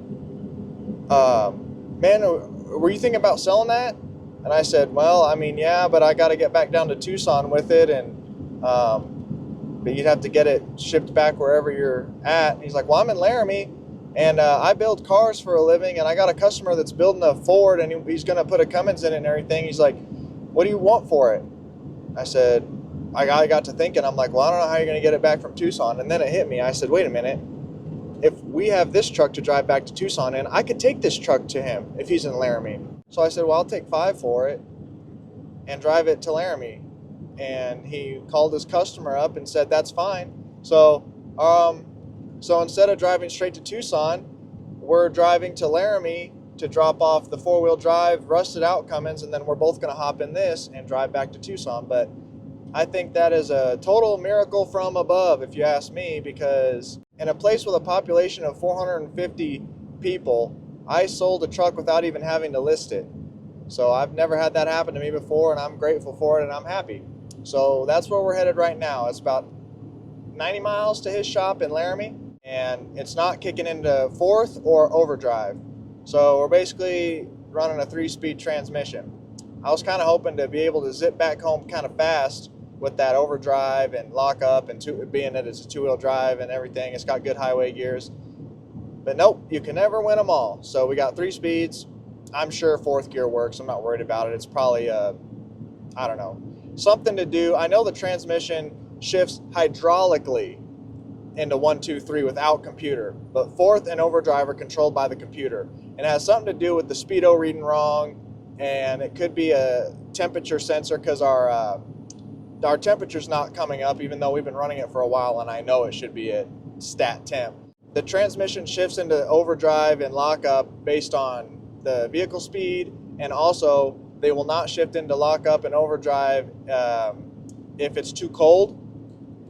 "Man, were you thinking about selling that?" And I said, "Well, I mean, yeah, but I got to get back down to Tucson with it, and but you'd have to get it shipped back wherever you're at." And he's like, "Well, I'm in Laramie, and I build cars for a living, and I got a customer that's building a Ford, and he's going to put a Cummins in it and everything." He's like, "What do you want for it?" I said, I got to thinking, I'm like, "Well, I don't know how you're going to get it back from Tucson." And then it hit me. I said, "Wait a minute. If we have this truck to drive back to Tucson in, I could take this truck to him if he's in Laramie." So I said, "Well, I'll take $5 for it and drive it to Laramie." And he called his customer up and said, "That's fine." So instead of driving straight to Tucson, we're driving to Laramie to drop off the 4-wheel drive rusted out Cummins, and then we're both going to hop in this and drive back to Tucson. But I think that is a total miracle from above, if you ask me, because in a place with a population of 450 people, I sold a truck without even having to list it. So I've never had that happen to me before, and I'm grateful for it, and I'm happy. So that's where we're headed right now. It's about 90 miles to his shop in Laramie, and it's not kicking into fourth or overdrive. So we're basically running a 3-speed transmission. I was kind of hoping to be able to zip back home kind of fast with that overdrive and lockup, and being that it's a 2-wheel drive and everything. It's got good highway gears. But nope, you can never win them all. So we got 3 speeds. I'm sure 4th gear works. I'm not worried about it. It's probably, I don't know, something to do. I know the transmission shifts hydraulically into 1, 2, 3 without computer, but 4th and overdrive are controlled by the computer. It has something to do with the speedo reading wrong, and it could be a temperature sensor because our temperature's not coming up, even though we've been running it for a while, and I know it should be at stat temp. The transmission shifts into overdrive and lockup based on the vehicle speed, and also they will not shift into lockup and overdrive if it's too cold.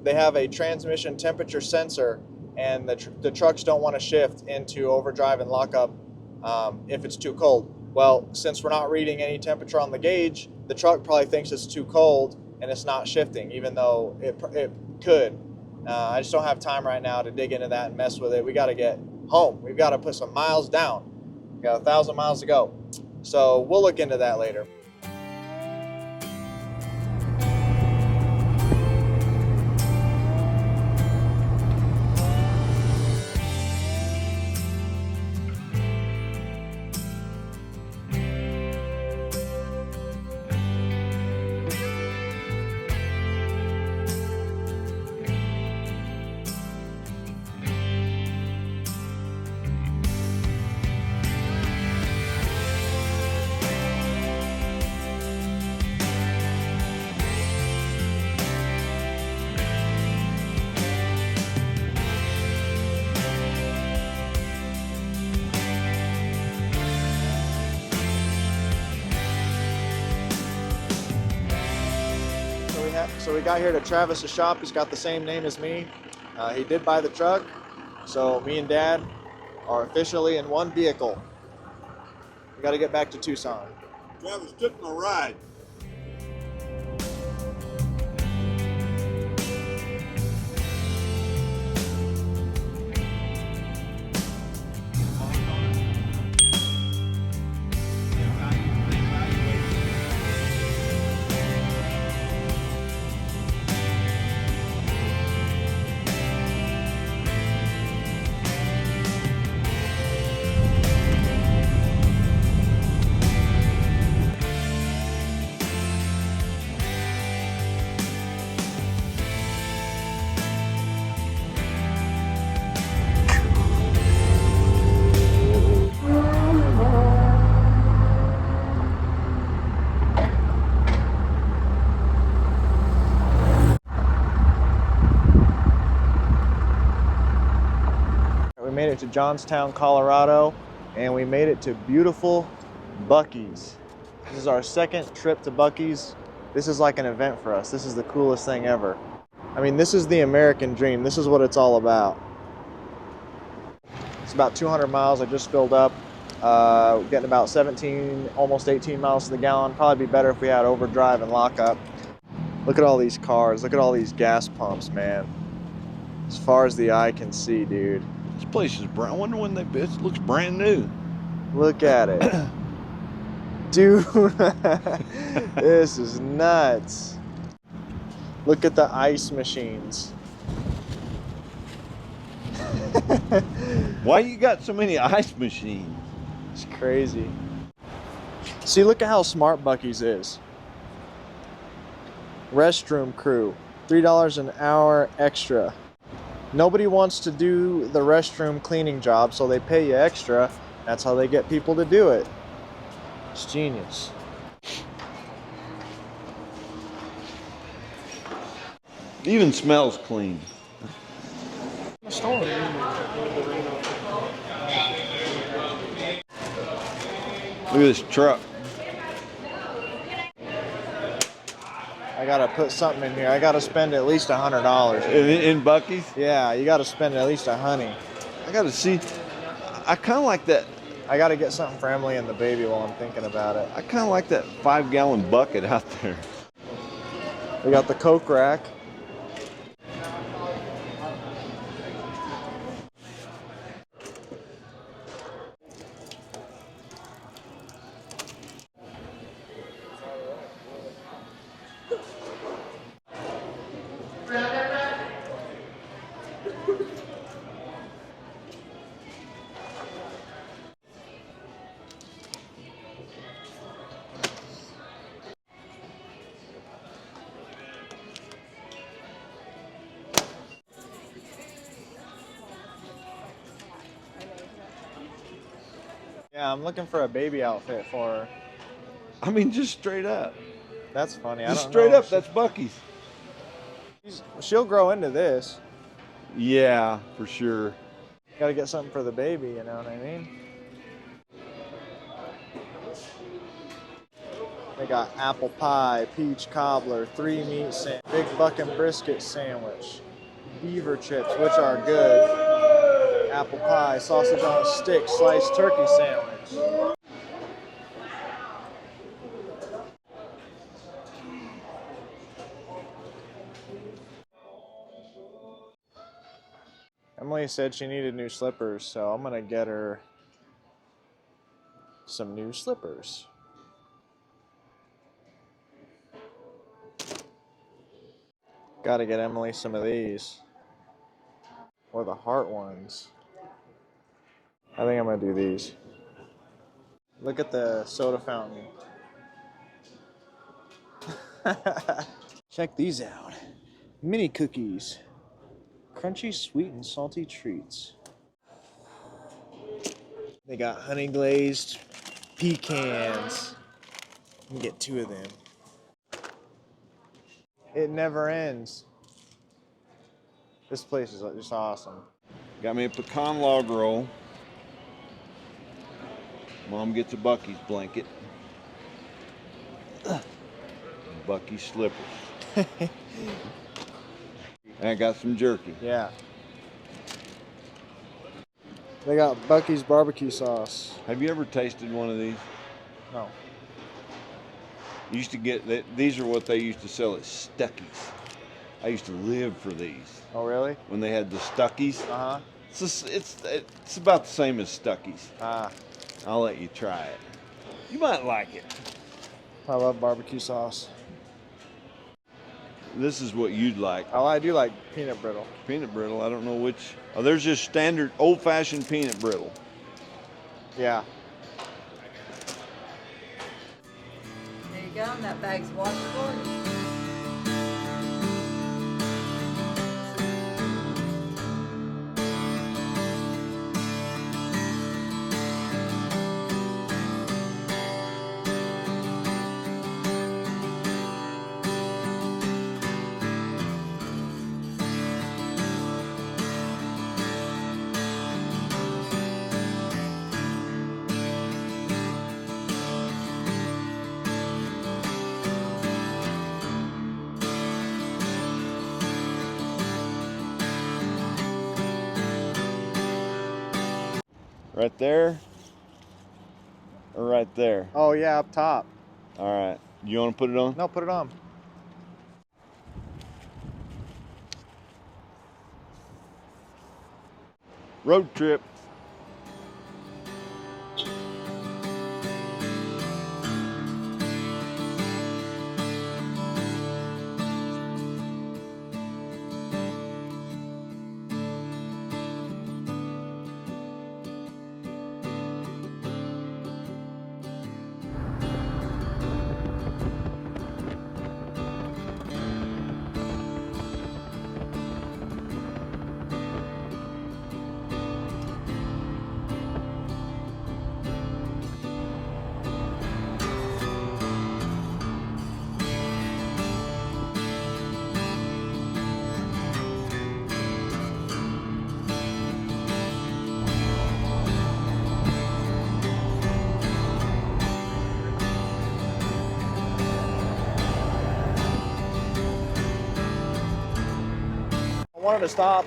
They have a transmission temperature sensor, and the trucks don't want to shift into overdrive and lockup if it's too cold. Well, since we're not reading any temperature on the gauge, the truck probably thinks it's too cold and it's not shifting, even though it could. I just don't have time right now to dig into that and mess with it. We got to get home. We've got to put some miles down. We got 1,000 miles to go. So we'll look into that later. So we got here to Travis's shop. He's got the same name as me. He did buy the truck, so me and Dad are officially in one vehicle. We got to get back to Tucson. Travis took my ride. made it to Johnstown, Colorado, and we made it to beautiful Buc-ee's. This is our second trip to Buc-ee's. This is like an event for us. This is the coolest thing ever. I mean, this is the American dream. This is what it's all about. It's about 200 miles. I just filled up. Getting about 17, almost 18 miles to the gallon. Probably be better if we had overdrive and lockup. Look at all these cars. Look at all these gas pumps, man. As far as the eye can see, dude. This place is brand. I wonder when they built. It looks brand new. Look at it. Dude, this is nuts. Look at the ice machines. Why you got so many ice machines? It's crazy. See, look at how smart Buc-ee's is. Restroom crew, $3 an hour extra. Nobody wants to do the restroom cleaning job, so they pay you extra. That's how they get people to do it. It's genius. It even smells clean. Look at this truck. I gotta put something in here. I gotta spend at least $100. In Buc-ee's? Yeah, you gotta spend at least $100. I gotta see. I kind of like that. I gotta get something for Emily and the baby while I'm thinking about it. I kind of like that 5-gallon bucket out there. We got the Coke rack. Yeah, I'm looking for a baby outfit for her. I mean, just straight up. That's funny. Just I don't straight know. up, that's Buc-ee's. She'll grow into this. Yeah, for sure. Got to get something for the baby, you know what I mean? They got apple pie, peach cobbler, 3 meat sandwich, big buck and brisket sandwich, beaver chips, which are good, apple pie, sausage on a stick, sliced turkey sandwich. Emily said she needed new slippers, so I'm gonna get her some new slippers. Gotta get Emily some of these. Or the heart ones. I think I'm gonna do these. Look at the soda fountain. Check these out. Mini cookies. Crunchy, sweet, and salty treats. They got honey glazed pecans. You can get 2 of them. It never ends. This place is just awesome. Got me a pecan log roll. Mom gets a Buc-ee's blanket. Buc-ee's slippers. And I got some jerky. Yeah. They got Buc-ee's barbecue sauce. Have you ever tasted one of these? No. Used to get these are what they used to sell at Stuckey's. I used to live for these Oh, really? when they had the Stuckey's. Uh-huh. It's about the same as Stuckey's. Ah, I'll let you try it. You might like it. I love barbecue sauce. This is what you'd like. Oh, I do like peanut brittle. Peanut brittle. I don't know which. Oh, there's just standard old-fashioned peanut brittle. Yeah. There you go, and that bag's washable. Right there? Or right there? Oh yeah, up top. All right. You want to put it on? No, put it on. Road trip. I wanted to stop.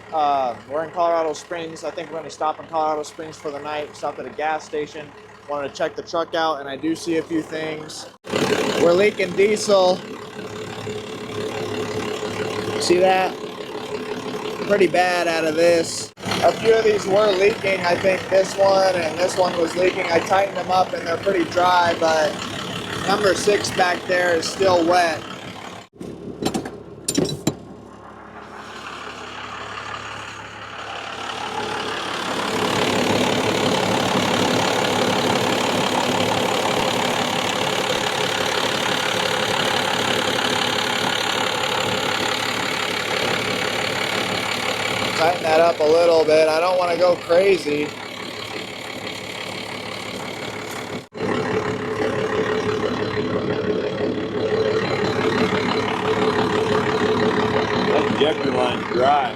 We're in Colorado Springs. I think we're going to stop in Colorado Springs for the night. Stopped at a gas station. Wanted to check the truck out, and I do see a few things. We're leaking diesel. See that? Pretty bad out of this. A few of these were leaking. I think this one and this one was leaking. I tightened them up and they're pretty dry, but number 6 back there is still wet. Tighten that up a little bit. I don't want to go crazy. That injector line's dry.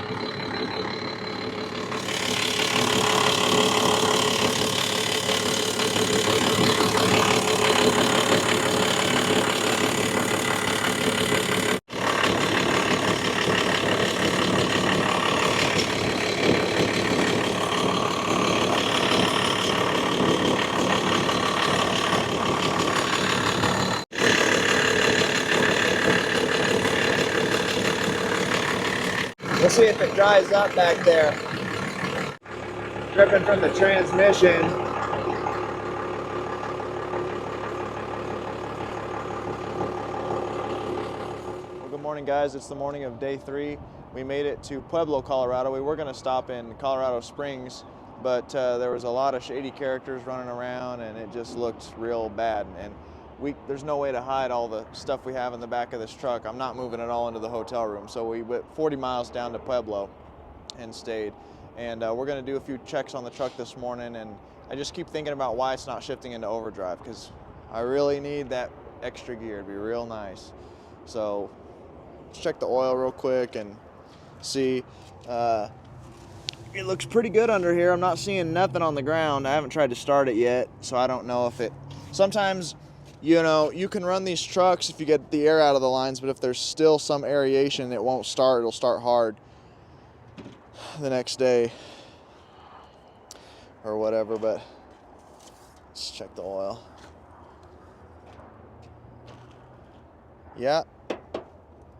Let's see if it dries up back there. Dripping from the transmission. Well, good morning, guys. It's the morning of day 3. We made it to Pueblo, Colorado. We were going to stop in Colorado Springs, but there was a lot of shady characters running around, and it just looked real bad. And there's no way to hide all the stuff we have in the back of this truck. I'm not moving it all into the hotel room. So we went 40 miles down to Pueblo and stayed. And we're going to do a few checks on the truck this morning. And I just keep thinking about why it's not shifting into overdrive, because I really need that extra gear. It'd be real nice. So let's check the oil real quick and see. It looks pretty good under here. I'm not seeing nothing on the ground. I haven't tried to start it yet, so I don't know if it... Sometimes, you know, you can run these trucks if you get the air out of the lines, but if there's still some aeration, it won't start. It'll start hard the next day or whatever, but let's check the oil. Yeah,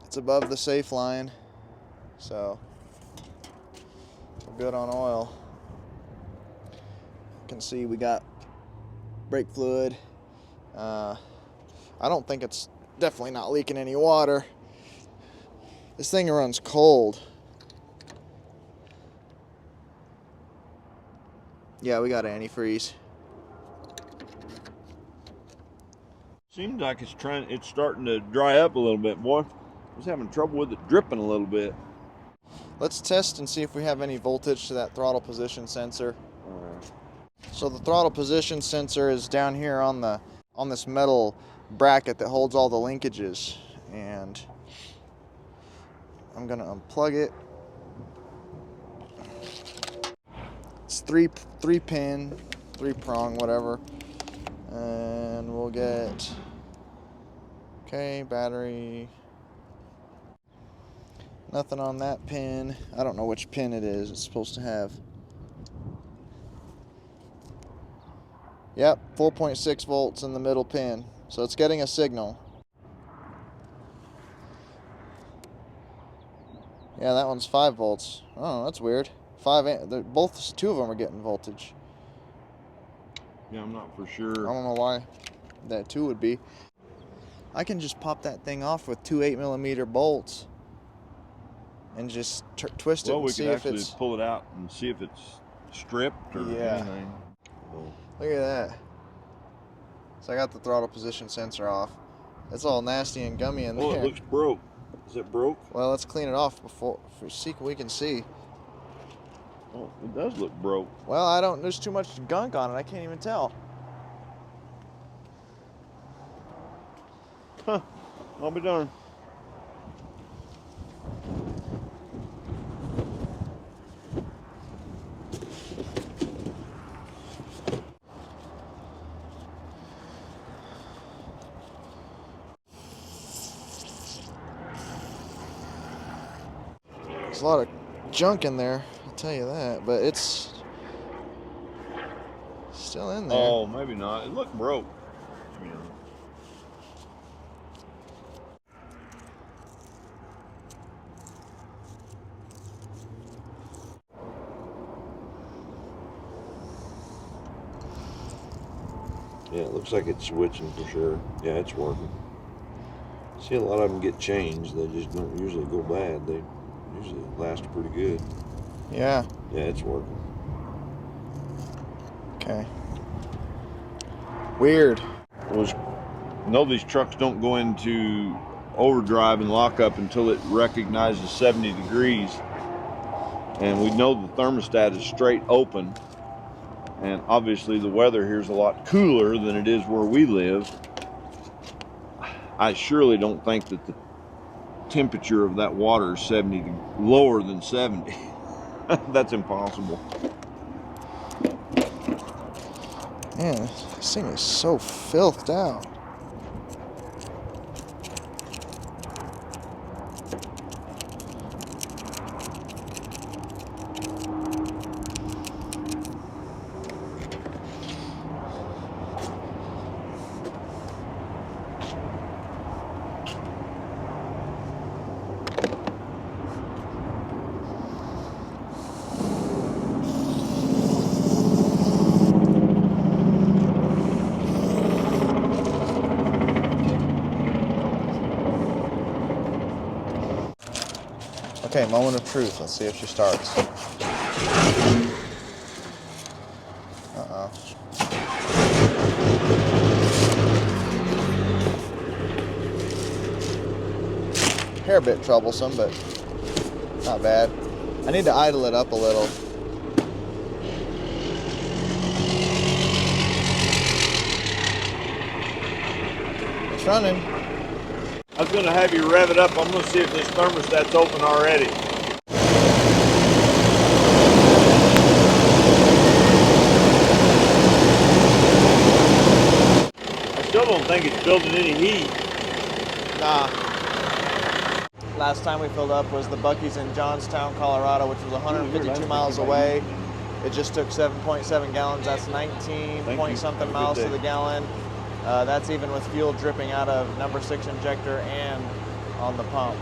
it's above the safe line, so we're good on oil. You can see we got brake fluid. I don't think it's definitely not leaking any water. This thing runs cold. Yeah, we got antifreeze. Seems like it's starting to dry up a little bit, boy. I was having trouble with it dripping a little bit. Let's test and see if we have any voltage to that throttle position sensor. So the throttle position sensor is down here on this metal bracket that holds all the linkages, and I'm gonna unplug it. It's three pin, 3-prong, whatever, and we'll get battery. Nothing on that pin. I don't know which pin it is. It's supposed to have Yep, 4.6 volts in the middle pin. So it's getting a signal. Yeah, that one's 5 volts. Oh, that's weird. 5 both, two of them are getting voltage. Yeah, I'm not for sure. I don't know why that 2 would be. I can just pop that thing off with 2 8mm bolts and just twist it and see if it's... pull it out and see if it's stripped or anything. Oh. Look at that. So I got the throttle position sensor off. It's all nasty and gummy in there. Oh, it looks broke. Is it broke? Well, let's clean it off before we can see. Oh, it does look broke. Well, there's too much gunk on it. I can't even tell. Huh. I'll be darned. There's a lot of junk in there, I'll tell you that, but it's still in there. Oh, maybe not. It looked broke. Yeah, it looks like it's switching for sure. Yeah, it's working. See, a lot of them get changed. They just don't usually go bad. They usually last pretty good. Yeah. Yeah, it's working. Okay. Weird. No, these trucks don't go into overdrive and lock up until it recognizes 70 degrees. And we know the thermostat is straight open. And obviously the weather here is a lot cooler than it is where we live. I surely don't think that the temperature of that water is lower than 70. That's impossible. Man, this thing is so filthed out. Okay, moment of truth. Let's see if she starts. Uh-oh. Hair a bit troublesome, but not bad. I need to idle it up a little. It's running. I was going to have you rev it up. I'm going to see if this thermostat's open already. I still don't think it's building any heat. Nah. Last time we filled up was the Buc-ee's in Johnstown, Colorado, which was 152 miles away. It just took 7.7 gallons. That's 19 point something miles to the gallon. That's even with fuel dripping out of number 6 injector and on the pump.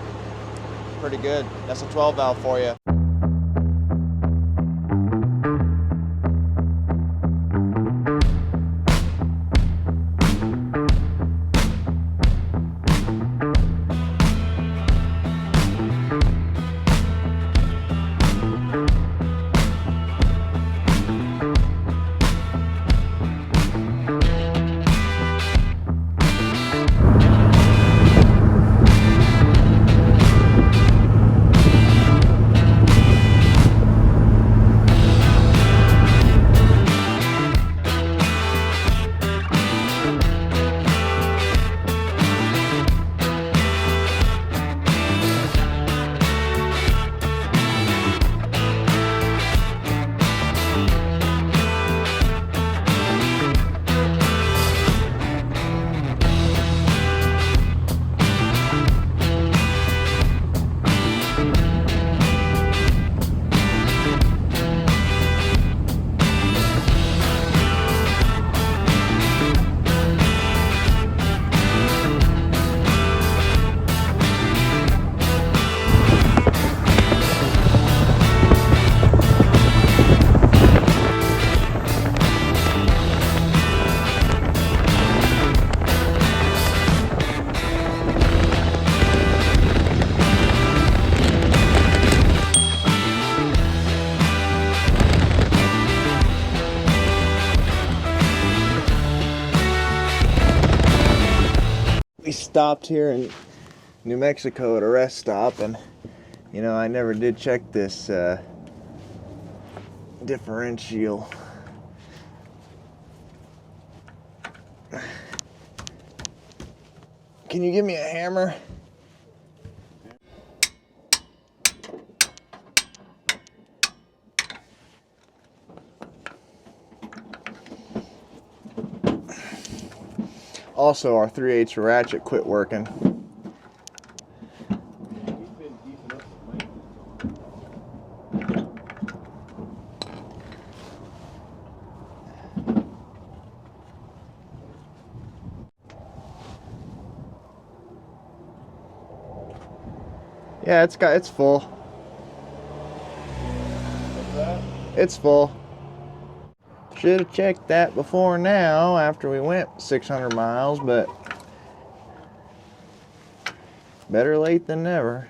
Pretty good. That's a 12 valve for you. stopped here in New Mexico at a rest stop, and you know, I never did check this differential. Can you give me a hammer? Also, our 3/8 ratchet quit working. Yeah, it's full. It's full. Should have checked that before now after we went 600 miles, but better late than never.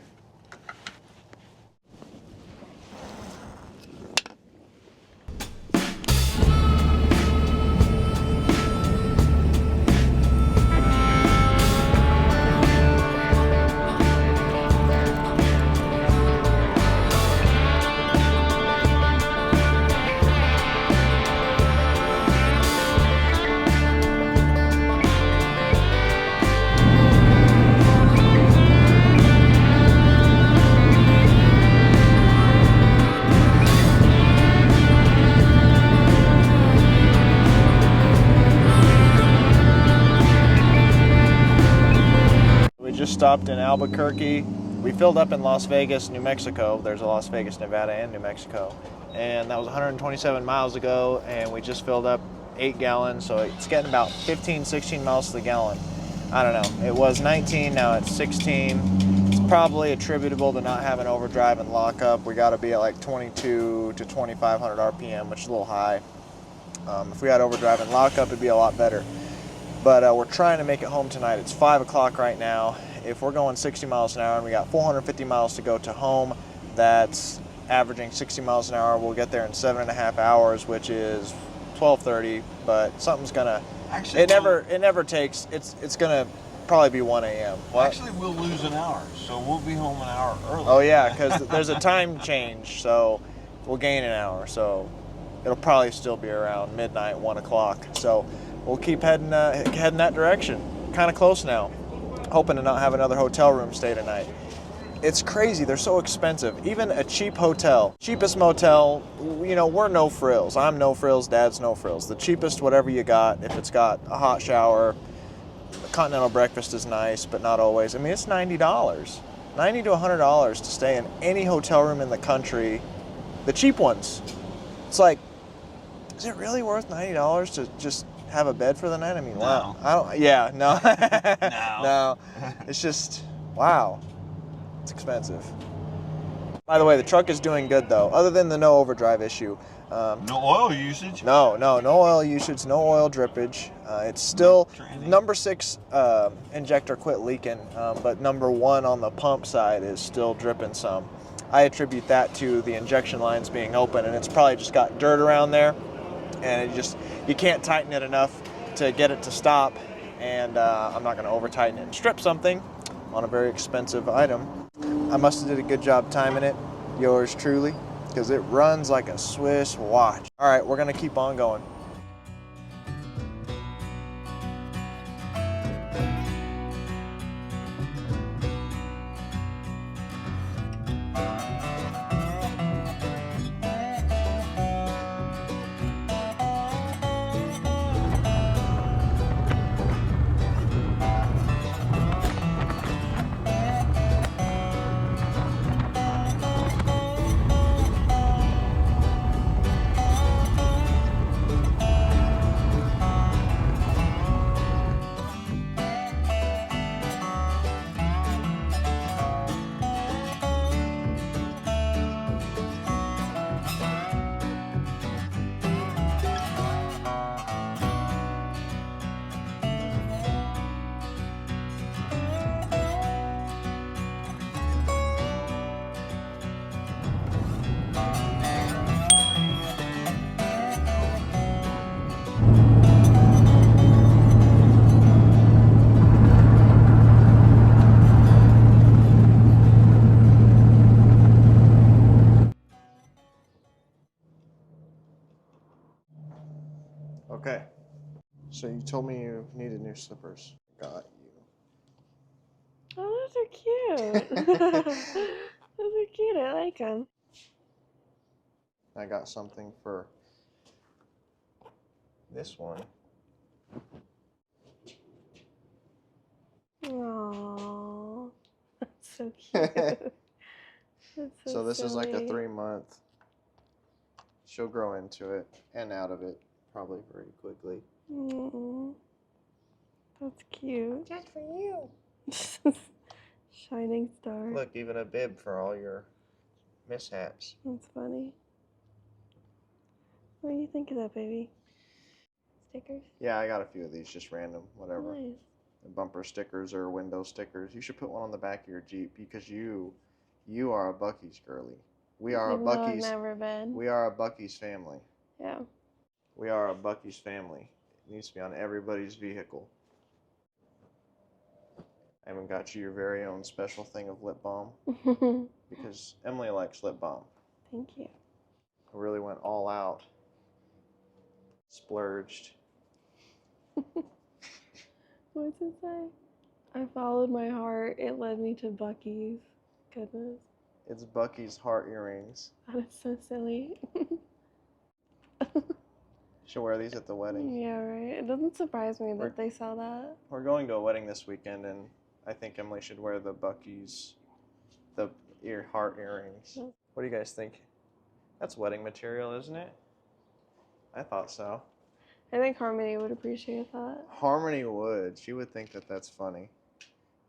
Just stopped in Albuquerque. We filled up in Las Vegas, New Mexico. There's a Las Vegas, Nevada, and New Mexico. And that was 127 miles ago, and we just filled up 8 gallons, so it's getting about 15, 16 miles to the gallon. I don't know. It was 19, now it's 16. It's probably attributable to not having overdrive and lockup. We got to be at like 22 to 2,500 RPM, which is a little high. If we had overdrive and lockup, it'd be a lot better. But we're trying to make it home tonight. It's 5 o'clock right now. If we're going 60 miles an hour and we got 450 miles to go to home, that's averaging 60 miles an hour. We'll get there in 7.5 hours, which is 12:30. But something's gonna. Actually, it never takes. It's gonna probably be 1 a.m. Actually, we'll lose an hour, so we'll be home an hour early. Oh yeah, because there's a time change, so we'll gain an hour. So it'll probably still be around midnight, 1 o'clock. So we'll keep heading that direction. Kind of close now. Hoping to not have another hotel room stay tonight. It's crazy, they're so expensive. Even a cheap hotel, cheapest motel, you know, we're no frills. I'm no frills, Dad's no frills. The cheapest, whatever you got, if it's got a hot shower, a continental breakfast is nice, but not always. I mean, it's $90. $90 to $100 to stay in any hotel room in the country, the cheap ones. It's like, is it really worth $90 to just have a bed for the night? I mean, wow. No. No. It's just, wow. It's expensive. By the way, the truck is doing good though, other than the no overdrive issue. No oil usage? No oil usage, no oil drippage. It's still, number 6 injector quit leaking, but number 1 on the pump side is still dripping some. I attribute that to the injection lines being open, and it's probably just got dirt around there. And you can't tighten it enough to get it to stop, and I'm not going to over tighten it and strip something on a very expensive item. I must have did a good job timing it, yours truly, because it runs like a Swiss watch. All right, we're going to keep on going. So you told me you needed new slippers. Got you. Oh, those are cute. Those are cute. I like them. I got something for this one. Aww. That's so cute. That's So this is like a silly. 3-month. She'll grow into it and out of it probably pretty quickly. That's cute. Just for you. Shining star. Look, even a bib for all your mishaps. That's funny. What do you think of that, baby? Stickers? Yeah, I got a few of these, just random, whatever. Nice. Bumper stickers or window stickers. You should put one on the back of your Jeep because you are a Buc-ee's girly. We are Even a though I've Buc-ee's. never been. We are a Buc-ee's family. Yeah. We are a Buc-ee's family. It needs to be on everybody's vehicle. I even got you your very own special thing of lip balm because Emily likes lip balm. Thank you. I really went all out. Splurged. What's it say? I followed my heart. It led me to Buc-ee's. Goodness. It's Buc-ee's heart earrings. That is so silly. She'll wear these at the wedding. Yeah, right. It doesn't surprise me that they sell that. We're going to a wedding this weekend, and I think Emily should wear the Buc-ee's, the heart earrings. What do you guys think? That's wedding material, isn't it? I thought so. I think Harmony would appreciate that. Harmony would. She would think that that's funny,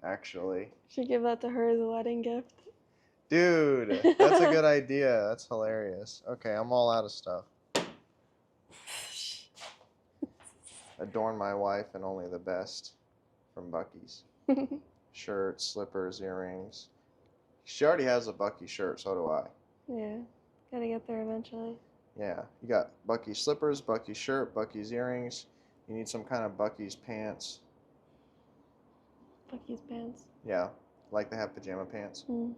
actually. Should give that to her as a wedding gift. Dude, that's a good idea. That's hilarious. Okay, I'm all out of stuff. Adorn my wife in only the best from Buc-ee's. Shirts, slippers, earrings. She already has a Buc-ee shirt, so do I. Yeah, gotta get there eventually. Yeah, you got Buc-ee slippers, Buc-ee shirt, Buc-ee's earrings. You need some kind of Buc-ee's pants. Buc-ee's pants. Yeah, like they have pajama pants. Mm.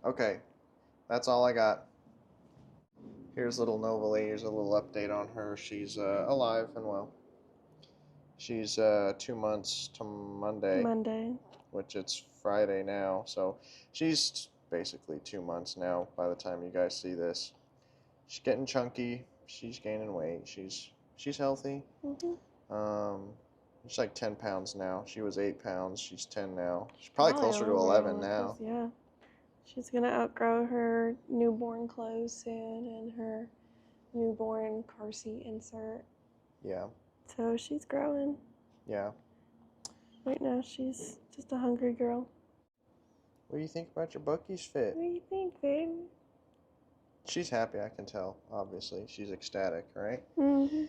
Okay, that's all I got. Here's little Nova. Here's a little update on her. She's alive and well. She's 2 months to Monday. Which it's Friday now, so she's basically 2 months now by the time you guys see this. She's getting chunky. She's gaining weight. She's healthy. She's like 10 pounds now. She was 8 pounds. She's 10 now. She's probably closer to 11 now. Yeah. She's gonna outgrow her newborn clothes soon and her newborn car seat insert. Yeah. So she's growing. Yeah. Right now she's just a hungry girl. What do you think about your Buc-ee's fit? What do you think, babe? She's happy, I can tell, obviously. She's ecstatic, right? Mm-hmm.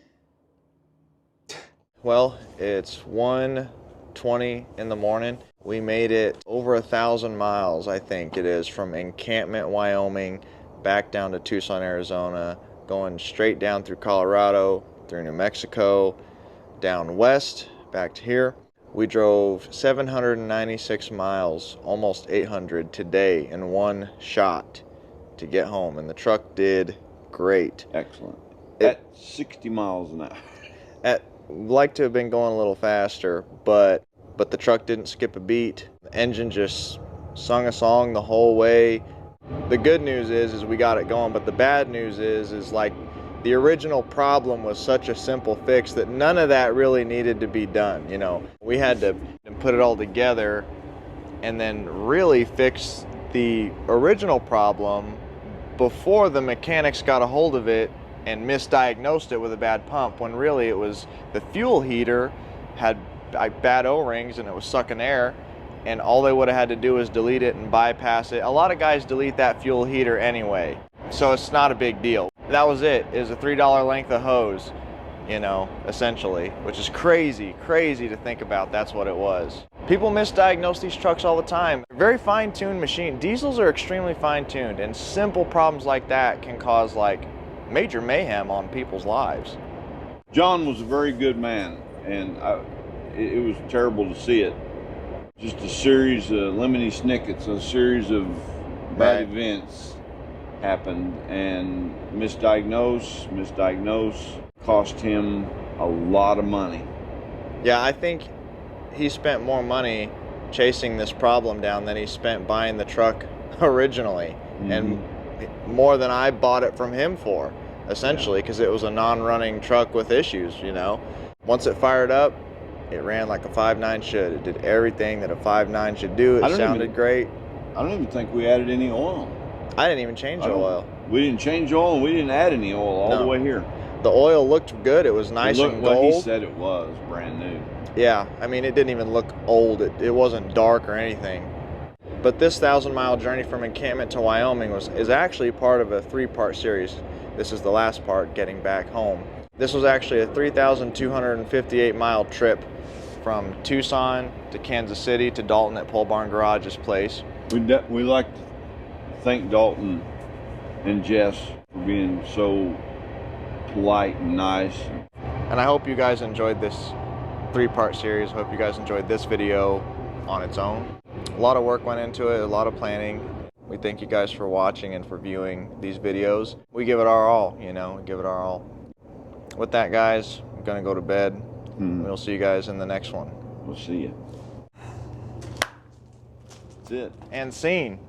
Well, it's 1:20 in the morning. We made it over 1,000 miles, I think it is, from Encampment, Wyoming, back down to Tucson, Arizona, going straight down through Colorado, through New Mexico, down west, back to here. We drove 796 miles, almost 800 today in one shot to get home, and the truck did great. Excellent. At 60 miles an hour. Like to have been going a little faster, but the truck didn't skip a beat. The engine just sung a song the whole way. The good news is we got it going, but the bad news is like the original problem was such a simple fix that none of that really needed to be done. You know, we had to put it all together and then really fix the original problem before the mechanics got a hold of it and misdiagnosed it with a bad pump, when really it was the fuel heater had bad O-rings and it was sucking air, and all they would have had to do was delete it and bypass it. A lot of guys delete that fuel heater anyway, so it's not a big deal. That was it. It was a $3 length of hose, you know, essentially, which is crazy to think about. That's what it was. People misdiagnose these trucks all the time. Very fine-tuned machine. Diesels are extremely fine-tuned, and simple problems like that can cause like major mayhem on people's lives. John was a very good man, and it was terrible to see it. Just a series of lemony snickets, a series of bad events happened, and misdiagnose, cost him a lot of money. Yeah, I think he spent more money chasing this problem down than he spent buying the truck originally, and more than I bought it from him for, essentially, because it was a non-running truck with issues, you know. Once it fired up, it ran like a 5.9 should. It did everything that a 5.9 should do. It sounded great. I don't even think we added any oil. I didn't even change the oil. We didn't change oil, and we didn't add any oil all the way here. The oil looked good. It was nice and gold. Like he said it was, brand new. Yeah, I mean, it didn't even look old. It wasn't dark or anything. But this 1,000-mile journey from encampment to Wyoming is actually part of a 3-part series. This is the last part, getting back home. This was actually a 3,258-mile trip from Tucson to Kansas City to Dalton at Pole Barn Garage's place. We like to thank Dalton and Jess for being so polite and nice. And I hope you guys enjoyed this 3-part series. I hope you guys enjoyed this video on its own. A lot of work went into it, a lot of planning. We thank you guys for watching and for viewing these videos. We give it our all, you know, we give it our all. With that, guys, I'm gonna go to bed. We'll see you guys in the next one. We'll see you. That's it. And scene.